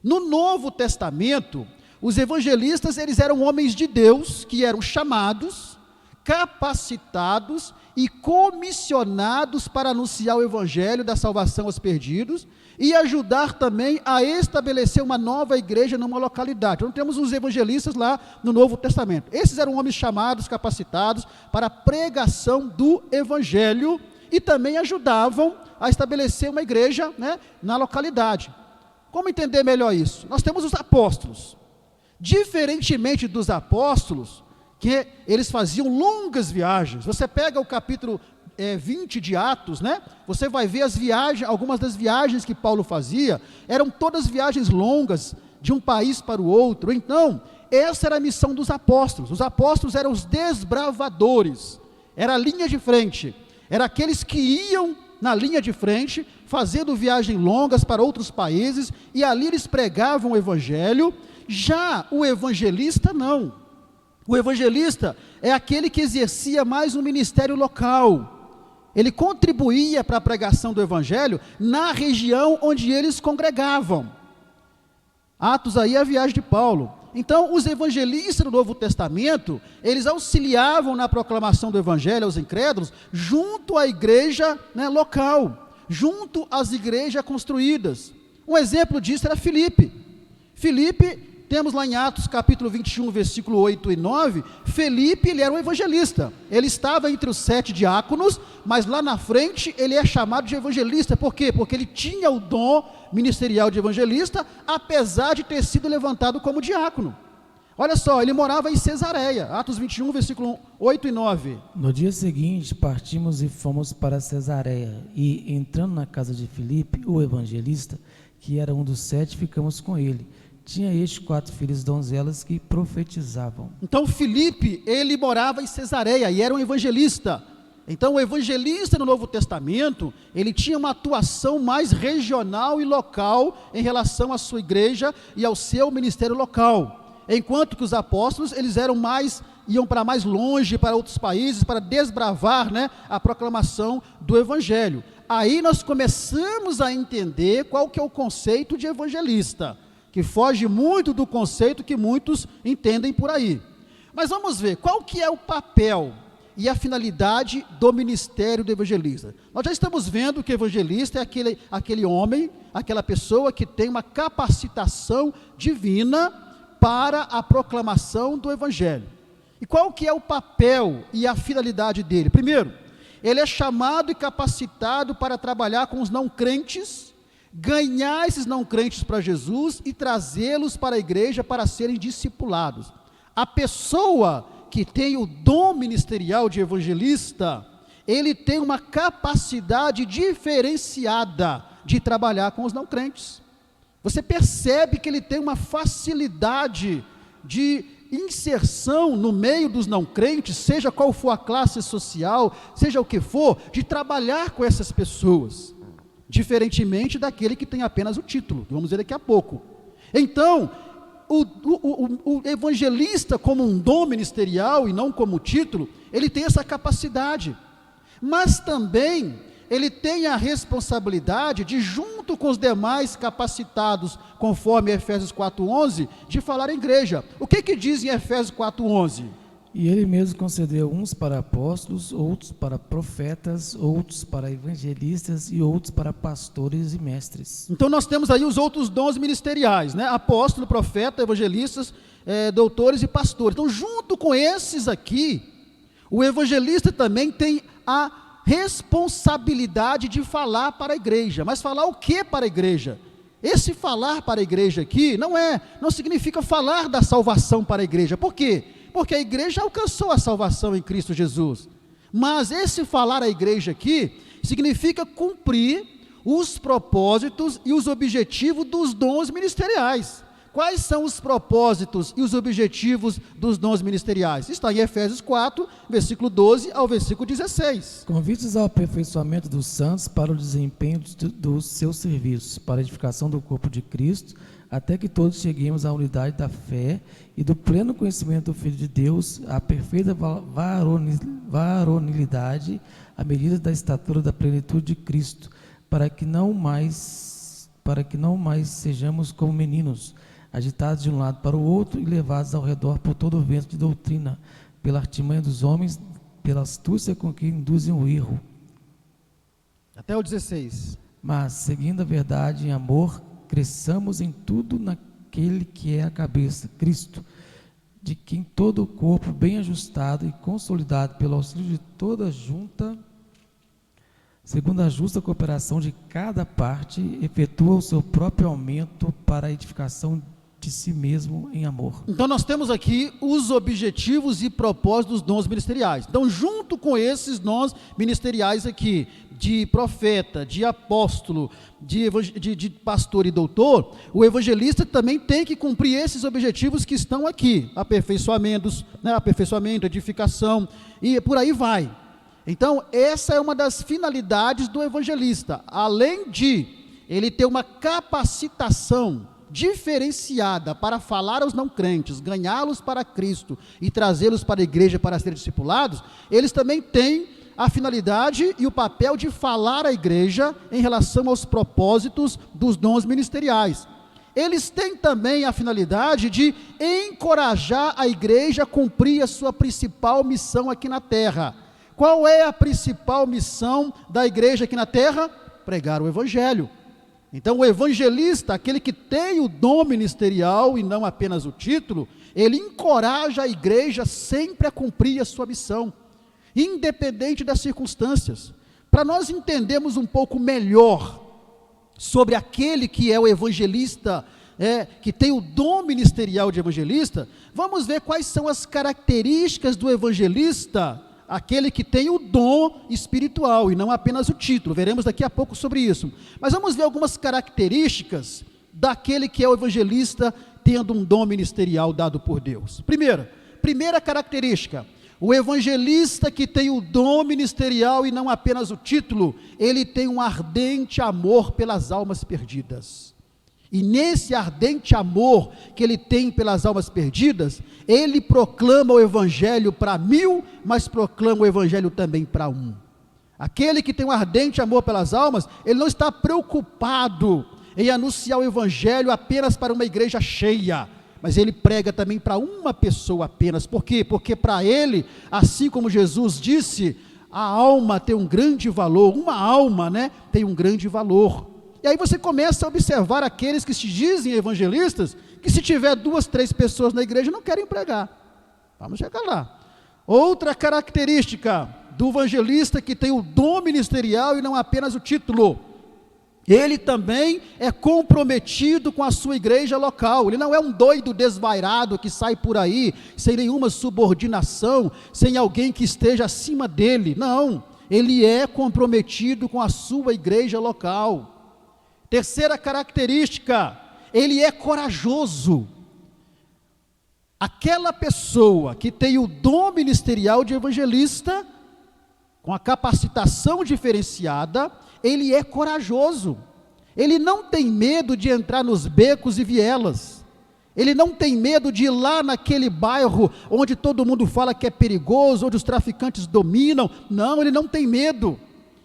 No Novo Testamento, os evangelistas, eles eram homens de Deus, que eram chamados, capacitados e comissionados para anunciar o evangelho da salvação aos perdidos e ajudar também a estabelecer uma nova igreja numa localidade. Então temos os evangelistas lá no Novo Testamento. Esses eram homens chamados, capacitados para a pregação do evangelho e também ajudavam a estabelecer uma igreja, né, na localidade. Como entender melhor isso? Nós temos os apóstolos. Diferentemente dos apóstolos, que eles faziam longas viagens. Você pega o capítulo 20 de Atos, né? Você vai ver as viagens, algumas das viagens que Paulo fazia, eram todas viagens longas, de um país para o outro. Então, essa era a missão dos apóstolos. Os apóstolos eram os desbravadores, era a linha de frente, eram aqueles que iam na linha de frente, fazendo viagens longas para outros países, e ali eles pregavam o evangelho. Já o evangelista não. O evangelista é aquele que exercia mais um ministério local. Ele contribuía para a pregação do evangelho na região onde eles congregavam. Atos aí é a viagem de Paulo. Então, os evangelistas do Novo Testamento, eles auxiliavam na proclamação do evangelho aos incrédulos, junto à igreja, né, local, junto às igrejas construídas. Um exemplo disso era Filipe. Filipe, temos lá em Atos capítulo 21, versículo 8 e 9, Filipe, ele era um evangelista, ele estava entre os 7 diáconos, mas lá na frente ele é chamado de evangelista. Por quê? Porque ele tinha o dom ministerial de evangelista, apesar de ter sido levantado como diácono. Olha só, ele morava em Cesareia, Atos 21, versículo 8 e 9. No dia seguinte partimos e fomos para Cesareia, e entrando na casa de Filipe, o evangelista, que era um dos 7, ficamos com ele. Tinha este 4 filhas donzelas que profetizavam. Então Filipe, ele morava em Cesareia e era um evangelista. Então o evangelista no Novo Testamento, ele tinha uma atuação mais regional e local em relação à sua igreja e ao seu ministério local. Enquanto que os apóstolos, eles iam para mais longe, para outros países, para desbravar, né, a proclamação do evangelho. Aí nós começamos a entender qual que é o conceito de evangelista, que foge muito do conceito que muitos entendem por aí. Mas vamos ver, qual que é o papel e a finalidade do ministério do evangelista. Nós já estamos vendo que o evangelista é aquele homem, aquela pessoa que tem uma capacitação divina para a proclamação do evangelho. E qual que é o papel e a finalidade dele? Primeiro, ele é chamado e capacitado para trabalhar com os não crentes, ganhar esses não crentes para Jesus e trazê-los para a igreja para serem discipulados. A pessoa que tem o dom ministerial de evangelista, ele tem uma capacidade diferenciada de trabalhar com os não crentes. Você percebe que ele tem uma facilidade de inserção no meio dos não crentes, seja qual for a classe social, seja o que for, de trabalhar com essas pessoas, diferentemente daquele que tem apenas o título, que vamos ver daqui a pouco. Então, o evangelista, como um dom ministerial e não como título, ele tem essa capacidade, mas também ele tem a responsabilidade de, junto com os demais capacitados, conforme Efésios 4:11, de falar à igreja. O que diz em Efésios 4:11? E ele mesmo concedeu uns para apóstolos, outros para profetas, outros para evangelistas e outros para pastores e mestres. Então nós temos aí os outros dons ministeriais, né? Apóstolo, profeta, evangelistas, doutores e pastores. Então, junto com esses aqui, o evangelista também tem a responsabilidade de falar para a igreja. Mas falar o que para a igreja? Esse falar para a igreja aqui não significa falar da salvação para a igreja. Por quê? Porque a igreja alcançou a salvação em Cristo Jesus. Mas esse falar à igreja aqui significa cumprir os propósitos e os objetivos dos dons ministeriais. Quais são os propósitos e os objetivos dos dons ministeriais? Está em Efésios 4, versículo 12 ao versículo 16. Convites ao aperfeiçoamento dos santos para o desempenho dos seus serviços, para a edificação do corpo de Cristo, até que todos cheguemos à unidade da fé e do pleno conhecimento do Filho de Deus, à perfeita varonilidade, à medida da estatura da plenitude de Cristo, para que não mais sejamos como meninos, agitados de um lado para o outro e levados ao redor por todo o vento de doutrina, pela artimanha dos homens, pela astúcia com que induzem o erro. Até o 16. Mas, seguindo a verdade em amor, cresçamos em tudo naquele que é a cabeça, Cristo, de quem todo o corpo, bem ajustado e consolidado pelo auxílio de toda junta, segundo a justa cooperação de cada parte, efetua o seu próprio aumento para a edificação de si mesmo em amor. Então nós temos aqui os objetivos e propósitos dos dons ministeriais. Então, junto com esses dons ministeriais aqui, de profeta, de apóstolo, de pastor e doutor, o evangelista também tem que cumprir esses objetivos que estão aqui, aperfeiçoamentos, aperfeiçoamento, edificação, e por aí vai. Então, essa é uma das finalidades do evangelista, além de ele ter uma capacitação diferenciada para falar aos não crentes, ganhá-los para Cristo e trazê-los para a igreja para serem discipulados, eles também têm a finalidade e o papel de falar à igreja em relação aos propósitos dos dons ministeriais. Eles têm também a finalidade de encorajar a igreja a cumprir a sua principal missão aqui na terra. Qual é a principal missão da igreja aqui na terra? Pregar o evangelho. Então, o evangelista, aquele que tem o dom ministerial e não apenas o título, ele encoraja a igreja sempre a cumprir a sua missão, independente das circunstâncias. Para nós entendermos um pouco melhor sobre aquele que é o evangelista, que tem o dom ministerial de evangelista, vamos ver quais são as características do evangelista, aquele que tem o dom espiritual e não apenas o título. Veremos daqui a pouco sobre isso. Mas vamos ver algumas características daquele que é o evangelista tendo um dom ministerial dado por Deus. Primeira característica: o evangelista que tem o dom ministerial e não apenas o título, ele tem um ardente amor pelas almas perdidas. E nesse ardente amor que ele tem pelas almas perdidas, ele proclama o evangelho para 1000, mas proclama o evangelho também para 1. Aquele que tem um ardente amor pelas almas, ele não está preocupado em anunciar o evangelho apenas para uma igreja cheia, mas ele prega também para uma pessoa apenas. Por quê? Porque para ele, assim como Jesus disse, a alma tem um grande valor, uma alma, né, tem um grande valor. E aí você começa a observar aqueles que se dizem evangelistas, que se tiver 2, 3 pessoas na igreja não querem pregar. Vamos chegar lá. Outra característica do evangelista que tem o dom ministerial e não apenas o título: ele também é comprometido com a sua igreja local. Ele não é um doido desvairado que sai por aí sem nenhuma subordinação, sem alguém que esteja acima dele. Não, ele é comprometido com a sua igreja local. Terceira característica: ele é corajoso. Aquela pessoa que tem o dom ministerial de evangelista, com a capacitação diferenciada, ele é corajoso. Ele não tem medo de entrar nos becos e vielas. Ele não tem medo de ir lá naquele bairro onde todo mundo fala que é perigoso, onde os traficantes dominam. Não, ele não tem medo.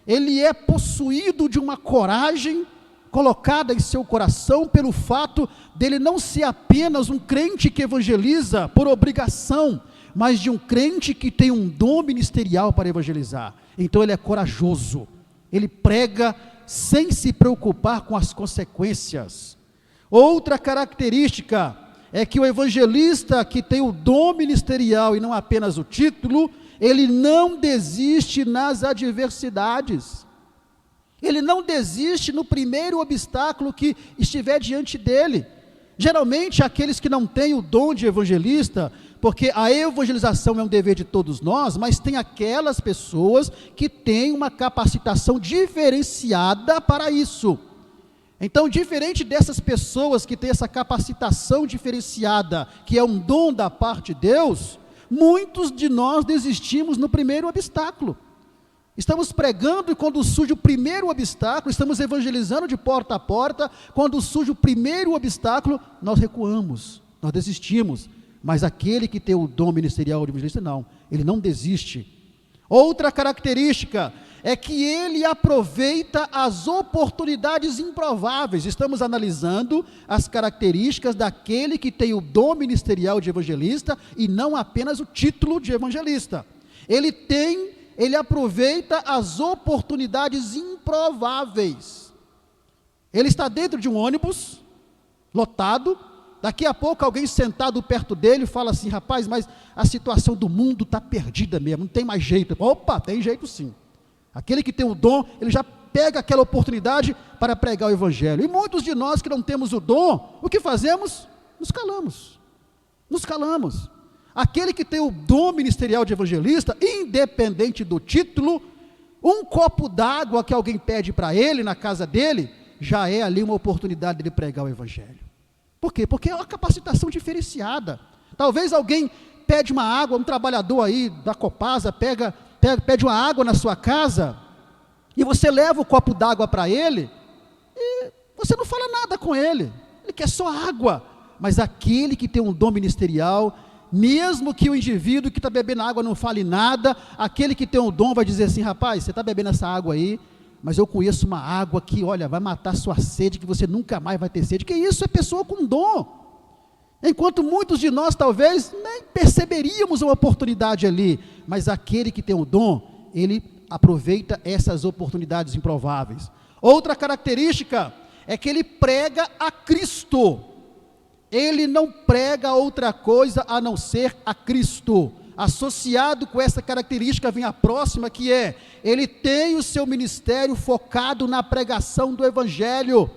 Ele é possuído de uma coragem colocada em seu coração pelo fato dele não ser apenas um crente que evangeliza por obrigação, mas de um crente que tem um dom ministerial para evangelizar. Então ele é corajoso, ele prega sem se preocupar com as consequências. Outra característica é que o evangelista que tem o dom ministerial e não apenas o título, ele não desiste nas adversidades. Ele não desiste no primeiro obstáculo que estiver diante dele. Geralmente aqueles que não têm o dom de evangelista, porque a evangelização é um dever de todos nós, mas tem aquelas pessoas que têm uma capacitação diferenciada para isso. Então, diferente dessas pessoas que têm essa capacitação diferenciada, que é um dom da parte de Deus, muitos de nós desistimos no primeiro obstáculo. Estamos pregando e quando surge o primeiro obstáculo, estamos evangelizando de porta a porta, quando surge o primeiro obstáculo, nós recuamos, nós desistimos. Mas aquele que tem o dom ministerial de evangelista, não, ele não desiste. Outra característica é que ele aproveita as oportunidades improváveis. Estamos analisando as características daquele que tem o dom ministerial de evangelista e não apenas o título de evangelista. Ele aproveita as oportunidades improváveis. Ele está dentro de um ônibus, lotado, daqui a pouco alguém sentado perto dele fala assim: rapaz, mas a situação do mundo está perdida mesmo, não tem mais jeito. Opa, tem jeito sim. Aquele que tem o dom, ele já pega aquela oportunidade para pregar o evangelho. E muitos de nós que não temos o dom, o que fazemos? Nos calamos. Nos calamos. Aquele que tem o dom ministerial de evangelista, independente do título, um copo d'água que alguém pede para ele na casa dele, já é ali uma oportunidade de pregar o evangelho. Por quê? Porque é uma capacitação diferenciada. Talvez alguém pede uma água, um trabalhador aí da Copasa pede uma água na sua casa, e você leva o copo d'água para ele, e você não fala nada com ele quer só água. Mas aquele que tem um dom ministerial, mesmo que o indivíduo que está bebendo água não fale nada, aquele que tem um dom vai dizer assim: rapaz, você está bebendo essa água aí, mas eu conheço uma água que, olha, vai matar sua sede, que você nunca mais vai ter sede. Que isso? É pessoa com dom. Enquanto muitos de nós talvez nem perceberíamos uma oportunidade ali, mas aquele que tem o dom, ele aproveita essas oportunidades improváveis. Outra característica é que ele prega a Cristo. Ele não prega outra coisa a não ser a Cristo. Associado com essa característica vem a próxima, que é: ele tem o seu ministério focado na pregação do Evangelho.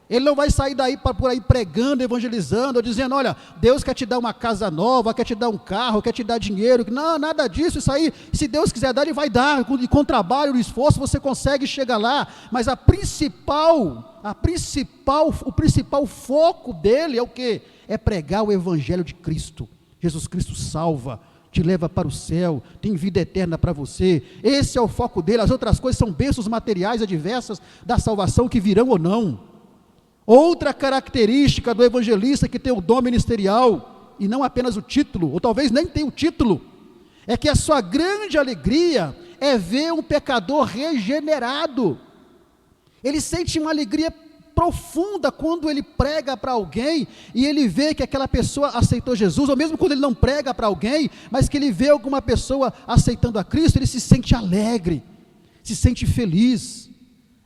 Ele não vai sair daí por aí pregando, evangelizando, ou dizendo: olha, Deus quer te dar uma casa nova, quer te dar um carro, quer te dar dinheiro. Não, nada disso. Isso aí, se Deus quiser dar, Ele vai dar, e com trabalho e esforço você consegue chegar lá. Mas o principal foco dele é o quê? É pregar o Evangelho de Cristo. Jesus Cristo salva, te leva para o céu, tem vida eterna para você. Esse é o foco dele. As outras coisas são bênçãos materiais adversas da salvação, que virão ou não. Outra característica do evangelista que tem o dom ministerial, e não apenas o título, ou talvez nem tenha o título, é que a sua grande alegria é ver um pecador regenerado. Ele sente uma alegria profunda quando ele prega para alguém e ele vê que aquela pessoa aceitou Jesus, ou mesmo quando ele não prega para alguém, mas que ele vê alguma pessoa aceitando a Cristo, ele se sente alegre, se sente feliz,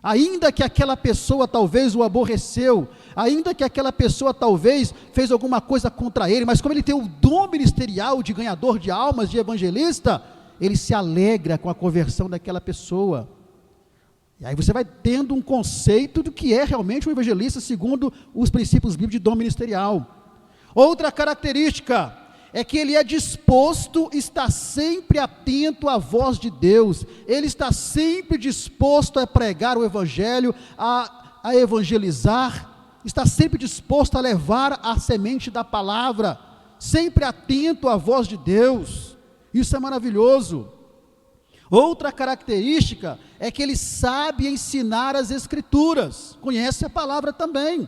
ainda que aquela pessoa talvez o aborreceu, ainda que aquela pessoa talvez fez alguma coisa contra ele, mas como ele tem o dom ministerial de ganhador de almas, de evangelista, ele se alegra com a conversão daquela pessoa. E aí você vai tendo um conceito do que é realmente um evangelista segundo os princípios bíblicos de dom ministerial. Outra característica é que ele é disposto, está sempre atento à voz de Deus, ele está sempre disposto a pregar o evangelho, a evangelizar, está sempre disposto a levar a semente da palavra, sempre atento à voz de Deus. Isso é maravilhoso. Outra característica é que ele sabe ensinar as Escrituras, conhece a palavra também.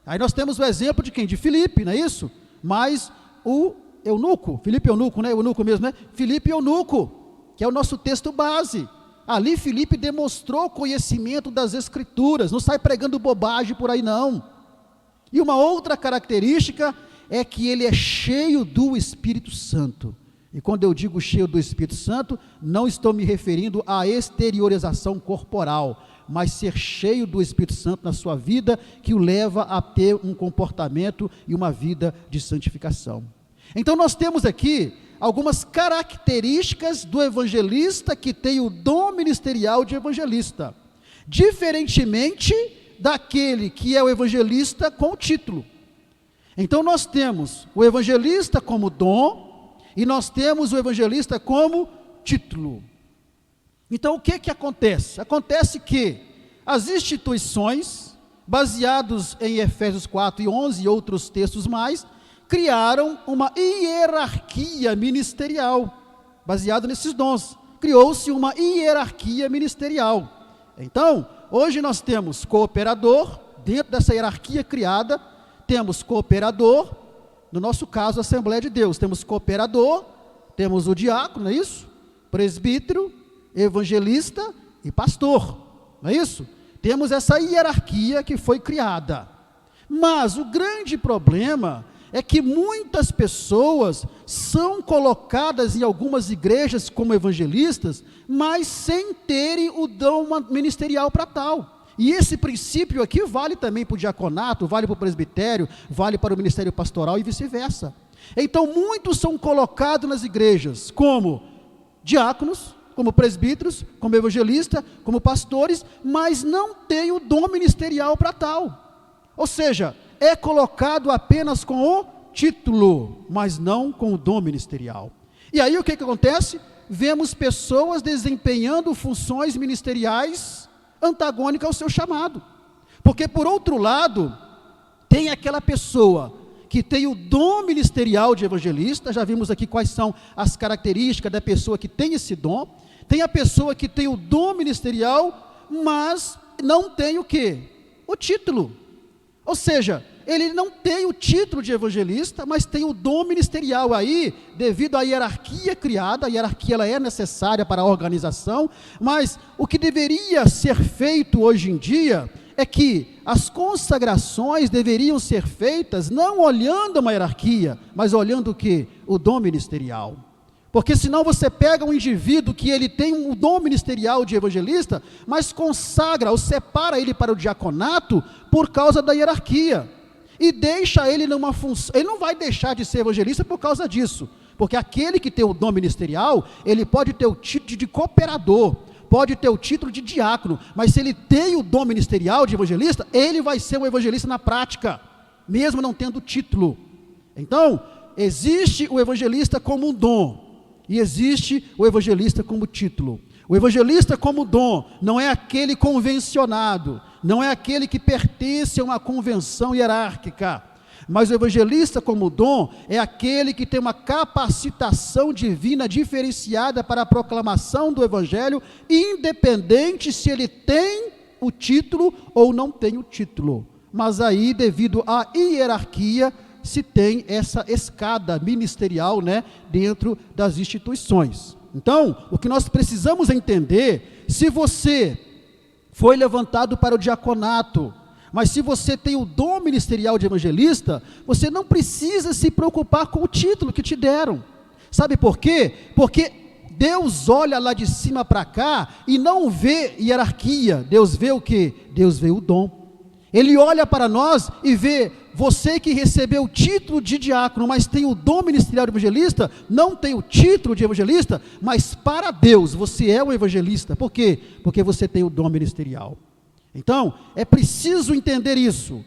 Aí nós temos o exemplo de quem? De Filipe, não é isso? Mas o eunuco, Filipe eunuco, né? Eunuco mesmo, né? Filipe eunuco, que é o nosso texto base. Ali Filipe demonstrou conhecimento das Escrituras, não sai pregando bobagem por aí não. E uma outra característica é que ele é cheio do Espírito Santo. E quando eu digo cheio do Espírito Santo, não estou me referindo à exteriorização corporal, mas ser cheio do Espírito Santo na sua vida, que o leva a ter um comportamento e uma vida de santificação. Então nós temos aqui algumas características do evangelista que tem o dom ministerial de evangelista, diferentemente daquele que é o evangelista com o título. Então nós temos o evangelista como dom, e nós temos o evangelista como título. Então o que acontece? Acontece que as instituições, baseados em Efésios 4:11 e outros textos mais, criaram uma hierarquia ministerial, baseado nesses dons. Criou-se uma hierarquia ministerial. Então, hoje nós temos cooperador, dentro dessa hierarquia criada, temos cooperador, no nosso caso, a Assembleia de Deus, temos cooperador, temos o diácono, não é isso? Presbítero, evangelista e pastor, não é isso? Temos essa hierarquia que foi criada. Mas o grande problema é que muitas pessoas são colocadas em algumas igrejas como evangelistas, mas sem terem o dom ministerial para tal. E esse princípio aqui vale também para o diaconato, vale para o presbitério, vale para o ministério pastoral e vice-versa. Então muitos são colocados nas igrejas como diáconos, como presbíteros, como evangelistas, como pastores, mas não tem o dom ministerial para tal. Ou seja, é colocado apenas com o título, mas não com o dom ministerial. E aí o que acontece? Vemos pessoas desempenhando funções ministeriais antagônica ao seu chamado, porque por outro lado, tem aquela pessoa que tem o dom ministerial de evangelista, já vimos aqui quais são as características da pessoa que tem esse dom, tem a pessoa que tem o dom ministerial, mas não tem o quê? O título, ou seja, ele não tem o título de evangelista, mas tem o dom ministerial. Aí, devido à hierarquia criada, a hierarquia ela é necessária para a organização, mas o que deveria ser feito hoje em dia é que as consagrações deveriam ser feitas não olhando uma hierarquia, mas olhando o quê? O dom ministerial. Porque senão você pega um indivíduo que ele tem um dom ministerial de evangelista, mas consagra ou separa ele para o diaconato por causa da hierarquia. E deixa ele numa função, ele não vai deixar de ser evangelista por causa disso, porque aquele que tem o dom ministerial, ele pode ter o título de cooperador, pode ter o título de diácono, mas se ele tem o dom ministerial de evangelista, ele vai ser um evangelista na prática, mesmo não tendo título. Então, existe o evangelista como um dom, e existe o evangelista como título. O evangelista como dom não é aquele convencionado, não é aquele que pertence a uma convenção hierárquica, mas o evangelista como dom é aquele que tem uma capacitação divina diferenciada para a proclamação do evangelho, independente se ele tem o título ou não tem o título. Mas aí, devido à hierarquia, se tem essa escada ministerial, né, dentro das instituições. Então, o que nós precisamos entender, se você foi levantado para o diaconato, Mas se você tem o dom ministerial de evangelista, você não precisa se preocupar com o título que te deram. Sabe por quê? Porque Deus olha lá de cima para cá e não vê hierarquia. Deus vê o quê? Deus vê o dom. Ele olha para nós e vê você que recebeu o título de diácono, mas tem o dom ministerial de evangelista, não tem o título de evangelista, mas para Deus você é um evangelista. Por quê? Porque você tem o dom ministerial. Então, é preciso entender isso.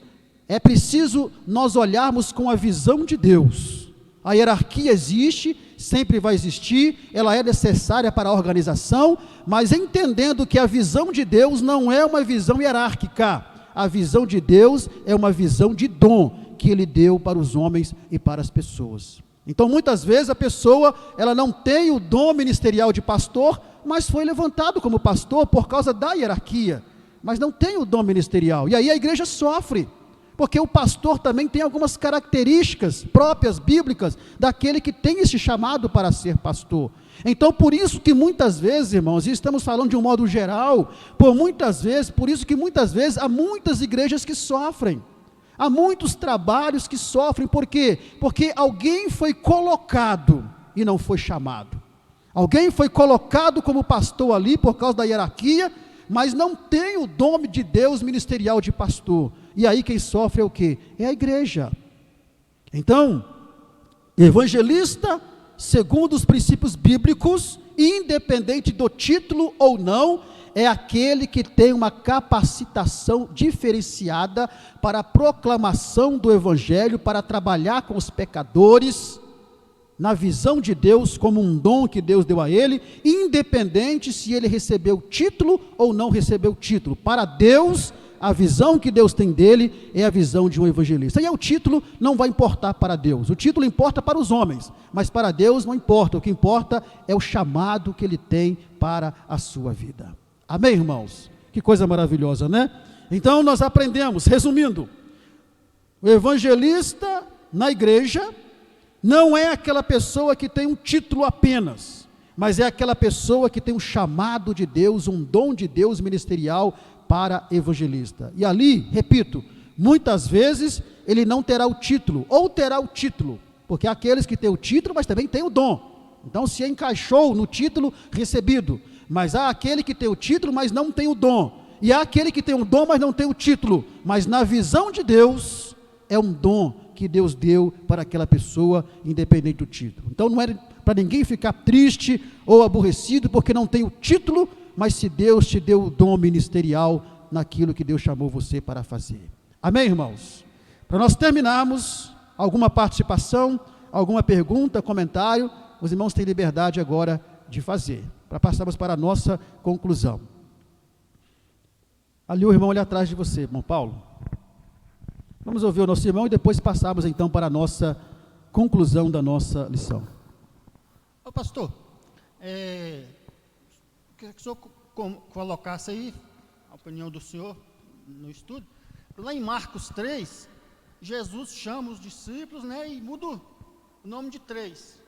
É preciso nós olharmos com a visão de Deus. A hierarquia existe, sempre vai existir, ela é necessária para a organização, mas entendendo que a visão de Deus não é uma visão hierárquica. A visão de Deus é uma visão de dom que Ele deu para os homens e para as pessoas. Então, muitas vezes a pessoa, ela não tem o dom ministerial de pastor, mas foi levantado como pastor por causa da hierarquia, mas não tem o dom ministerial. E aí a igreja sofre, porque o pastor também tem algumas características próprias, bíblicas, daquele que tem esse chamado para ser pastor. Então, por isso que muitas vezes, irmãos, e estamos falando de um modo geral, por isso que muitas vezes há muitas igrejas que sofrem, há muitos trabalhos que sofrem. Por quê? Porque alguém foi colocado e não foi chamado. Alguém foi colocado como pastor ali por causa da hierarquia, mas não tem o dom de Deus ministerial de pastor. E aí quem sofre é o quê? É a igreja. Então, evangelista, segundo os princípios bíblicos, independente do título ou não, é aquele que tem uma capacitação diferenciada para a proclamação do evangelho, para trabalhar com os pecadores, na visão de Deus, como um dom que Deus deu a ele, independente se ele recebeu título ou não recebeu título. Para Deus, a visão que Deus tem dele é a visão de um evangelista. E o título não vai importar para Deus. O título importa para os homens, mas para Deus não importa. O que importa é o chamado que ele tem para a sua vida. Amém, irmãos? Que coisa maravilhosa, né? Então nós aprendemos, resumindo, o evangelista na igreja não é aquela pessoa que tem um título apenas, mas é aquela pessoa que tem um chamado de Deus, um dom de Deus ministerial para evangelista. E ali, repito, muitas vezes ele não terá o título, ou terá o título, porque há aqueles que têm o título, mas também têm o dom. Então se encaixou no título recebido, mas há aquele que tem o título, mas não tem o dom, e há aquele que tem o dom, mas não tem o título, mas na visão de Deus, é um dom que Deus deu para aquela pessoa, independente do título. Então não é para ninguém ficar triste ou aborrecido, porque não tem o título, mas se Deus te deu o dom ministerial naquilo que Deus chamou você para fazer. Amém, irmãos? Para nós terminarmos, alguma participação, alguma pergunta, comentário, os irmãos têm liberdade agora de fazer, para passarmos para a nossa conclusão. Ali o irmão ali atrás de você, irmão Paulo. Vamos ouvir o nosso irmão e depois passarmos então para a nossa conclusão da nossa lição. Ô pastor, queria que o senhor colocasse aí a opinião do senhor no estudo. Lá em Marcos 3, Jesus chama os discípulos, né, e muda o nome de 3.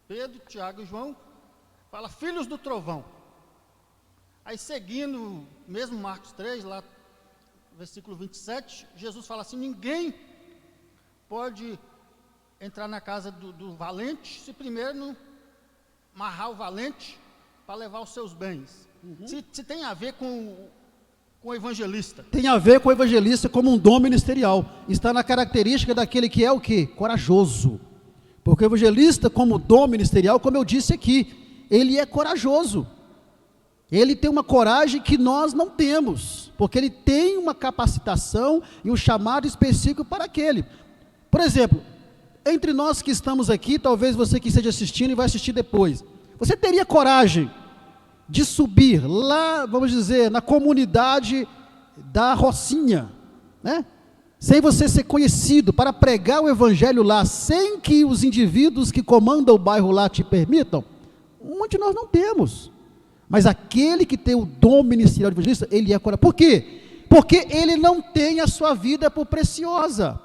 Pedro, Tiago e João, fala filhos do trovão. Aí seguindo, mesmo Marcos 3, lá versículo 27, Jesus fala assim: ninguém pode entrar na casa do valente se primeiro não amarrar o valente para levar os seus bens. Se tem a ver com o evangelista. Tem a ver com o evangelista como um dom ministerial. Está na característica daquele que é o quê? Corajoso. Porque o evangelista como dom ministerial, como eu disse aqui, ele é corajoso. Ele tem uma coragem que nós não temos, porque ele tem uma capacitação e um chamado específico para aquele. Por exemplo, entre nós que estamos aqui, talvez você que esteja assistindo e vai assistir depois, você teria coragem de subir lá, vamos dizer, na comunidade da Rocinha, né? Sem você ser conhecido, para pregar o evangelho lá, sem que os indivíduos que comandam o bairro lá te permitam? Muitos de nós não temos. Mas aquele que tem o dom ministerial de evangelista, ele é corajoso. Por quê? Porque ele não tem a sua vida por preciosa.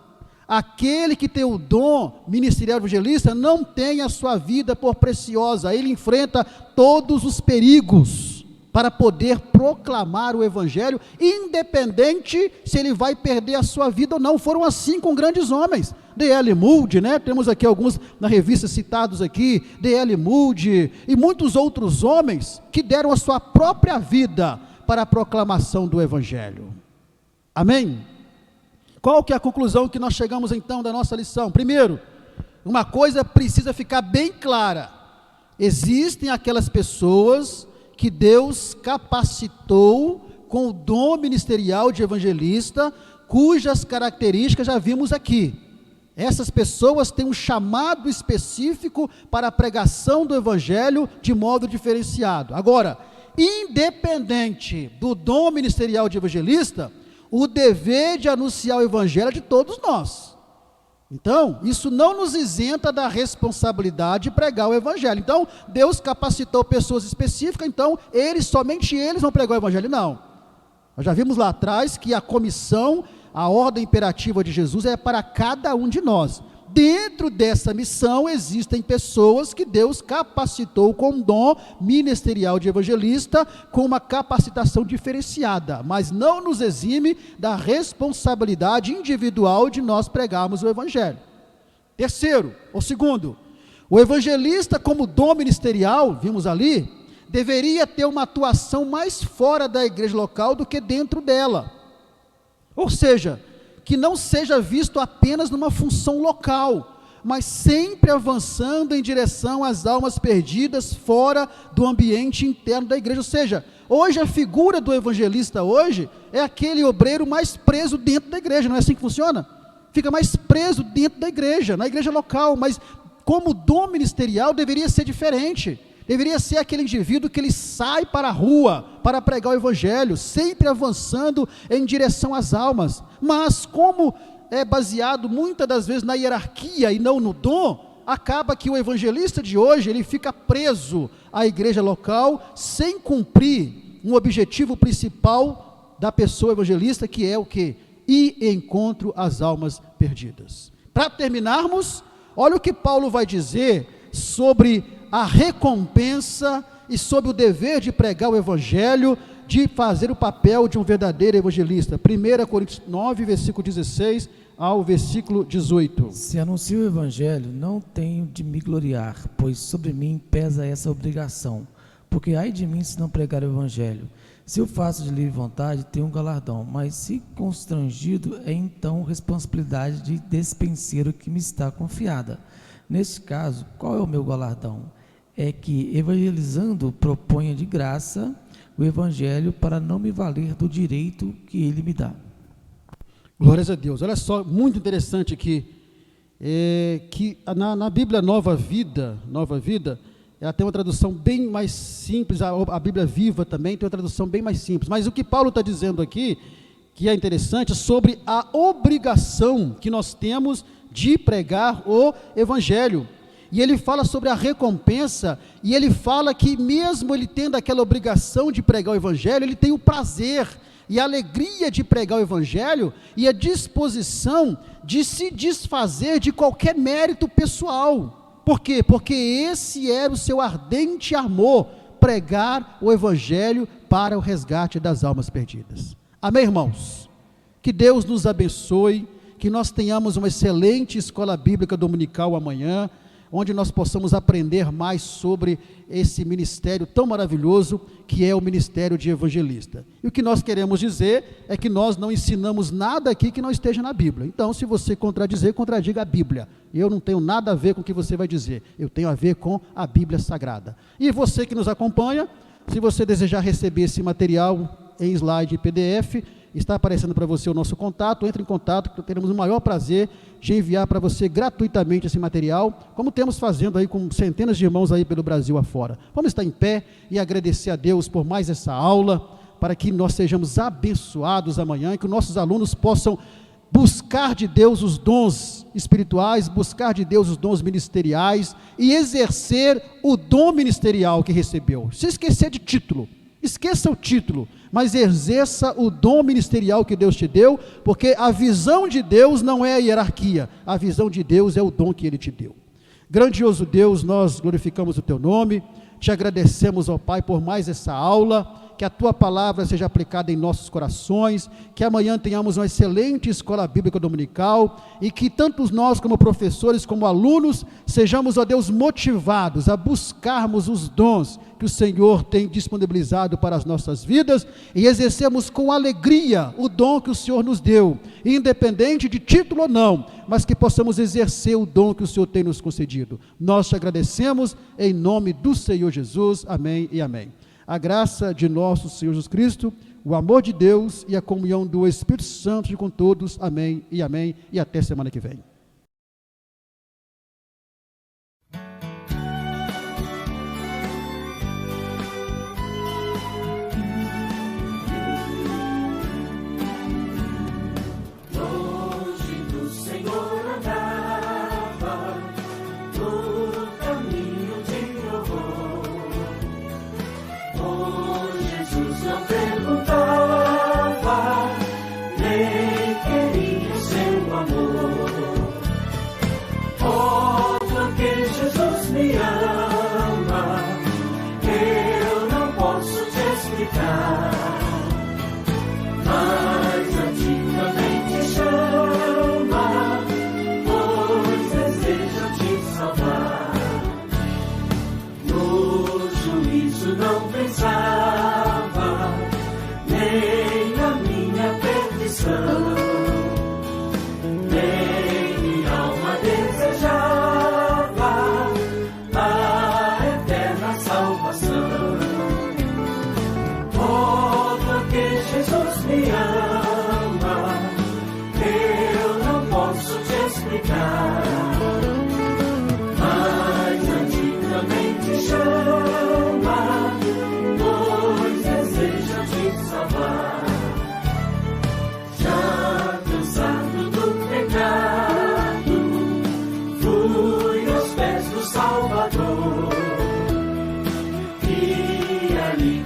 Aquele que tem o dom ministerial de evangelista não tem a sua vida por preciosa. Ele enfrenta todos os perigos para poder proclamar o evangelho, independente se ele vai perder a sua vida ou não. Foram assim com grandes homens. D.L. Moody, né? Temos aqui alguns na revista citados aqui, D.L. Moody e muitos outros homens que deram a sua própria vida para a proclamação do evangelho. Amém? Qual que é a conclusão que nós chegamos então da nossa lição? Primeiro, uma coisa precisa ficar bem clara: existem aquelas pessoas que Deus capacitou com o dom ministerial de evangelista, cujas características já vimos aqui. Essas pessoas têm um chamado específico para a pregação do evangelho de modo diferenciado. Agora, independente do dom ministerial de evangelista, o dever de anunciar o evangelho é de todos nós. Então, isso não nos isenta da responsabilidade de pregar o evangelho. Então, Deus capacitou pessoas específicas, então, somente eles vão pregar o evangelho. Não. Nós já vimos lá atrás que a comissão, a ordem imperativa de Jesus é para cada um de nós. Dentro dessa missão, existem pessoas que Deus capacitou com um dom ministerial de evangelista, com uma capacitação diferenciada, mas não nos exime da responsabilidade individual de nós pregarmos o evangelho. Segundo, o evangelista como dom ministerial, vimos ali, deveria ter uma atuação mais fora da igreja local do que dentro dela. Ou seja, que não seja visto apenas numa função local, mas sempre avançando em direção às almas perdidas fora do ambiente interno da igreja. Ou seja, hoje a figura do evangelista hoje é aquele obreiro mais preso dentro da igreja. Não é assim que funciona? Fica mais preso dentro da igreja, na igreja local, mas como dom ministerial deveria ser diferente. Deveria ser aquele indivíduo que ele sai para a rua para pregar o evangelho, sempre avançando em direção às almas. Mas como é baseado muitas das vezes na hierarquia e não no dom, acaba que o evangelista de hoje, ele fica preso à igreja local, sem cumprir um objetivo principal da pessoa evangelista, que é o quê? Ir em encontro às almas perdidas. Para terminarmos, olha o que Paulo vai dizer sobre a recompensa e sobre o dever de pregar o evangelho, de fazer o papel de um verdadeiro evangelista. 1 Coríntios 9, versículo 16 ao versículo 18. Se anuncio o evangelho, não tenho de me gloriar, pois sobre mim pesa essa obrigação, porque ai de mim se não pregar o evangelho. Se eu faço de livre vontade, tenho um galardão, mas se constrangido, é então responsabilidade de despenseiro que me está confiada. Neste caso, qual é o meu galardão? É que, evangelizando, proponha de graça o evangelho para não me valer do direito que ele me dá. Glórias a Deus. Olha só, muito interessante aqui, que na Bíblia Nova Vida, ela tem uma tradução bem mais simples, a Bíblia Viva também tem uma tradução bem mais simples, mas o que Paulo está dizendo aqui, que é interessante, sobre a obrigação que nós temos de pregar o evangelho. E ele fala sobre a recompensa, e ele fala que mesmo ele tendo aquela obrigação de pregar o evangelho, ele tem o prazer e a alegria de pregar o evangelho, e a disposição de se desfazer de qualquer mérito pessoal. Por quê? Porque esse era o seu ardente amor, pregar o evangelho para o resgate das almas perdidas. Amém, irmãos? Que Deus nos abençoe, que nós tenhamos uma excelente escola bíblica dominical amanhã, onde nós possamos aprender mais sobre esse ministério tão maravilhoso que é o ministério de evangelista. E o que nós queremos dizer é que nós não ensinamos nada aqui que não esteja na Bíblia. Então, se você contradizer, contradiga a Bíblia. Eu não tenho nada a ver com o que você vai dizer, eu tenho a ver com a Bíblia Sagrada. E você que nos acompanha, se você desejar receber esse material em slide e PDF, está aparecendo para você o nosso contato, entre em contato, que teremos o maior prazer de enviar para você gratuitamente esse material, como temos fazendo aí com centenas de irmãos aí pelo Brasil afora. Vamos estar em pé e agradecer a Deus por mais essa aula, para que nós sejamos abençoados amanhã, e que nossos alunos possam buscar de Deus os dons espirituais, buscar de Deus os dons ministeriais, e exercer o dom ministerial que recebeu. Se esquecer de título, esqueça o título, mas exerça o dom ministerial que Deus te deu, porque a visão de Deus não é a hierarquia, a visão de Deus é o dom que Ele te deu. Grandioso Deus, nós glorificamos o Teu nome, te agradecemos, ó Pai, por mais essa aula, que a tua palavra seja aplicada em nossos corações, que amanhã tenhamos uma excelente escola bíblica dominical e que tanto nós como professores, como alunos, sejamos, ó Deus, motivados a buscarmos os dons que o Senhor tem disponibilizado para as nossas vidas e exercemos com alegria o dom que o Senhor nos deu, independente de título ou não, mas que possamos exercer o dom que o Senhor tem nos concedido. Nós te agradecemos em nome do Senhor Jesus. Amém e amém. A graça de nosso Senhor Jesus Cristo, o amor de Deus e a comunhão do Espírito Santo com todos. Amém e amém. E até semana que vem.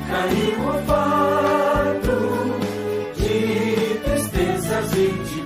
Caiu o fardo de tristezas e de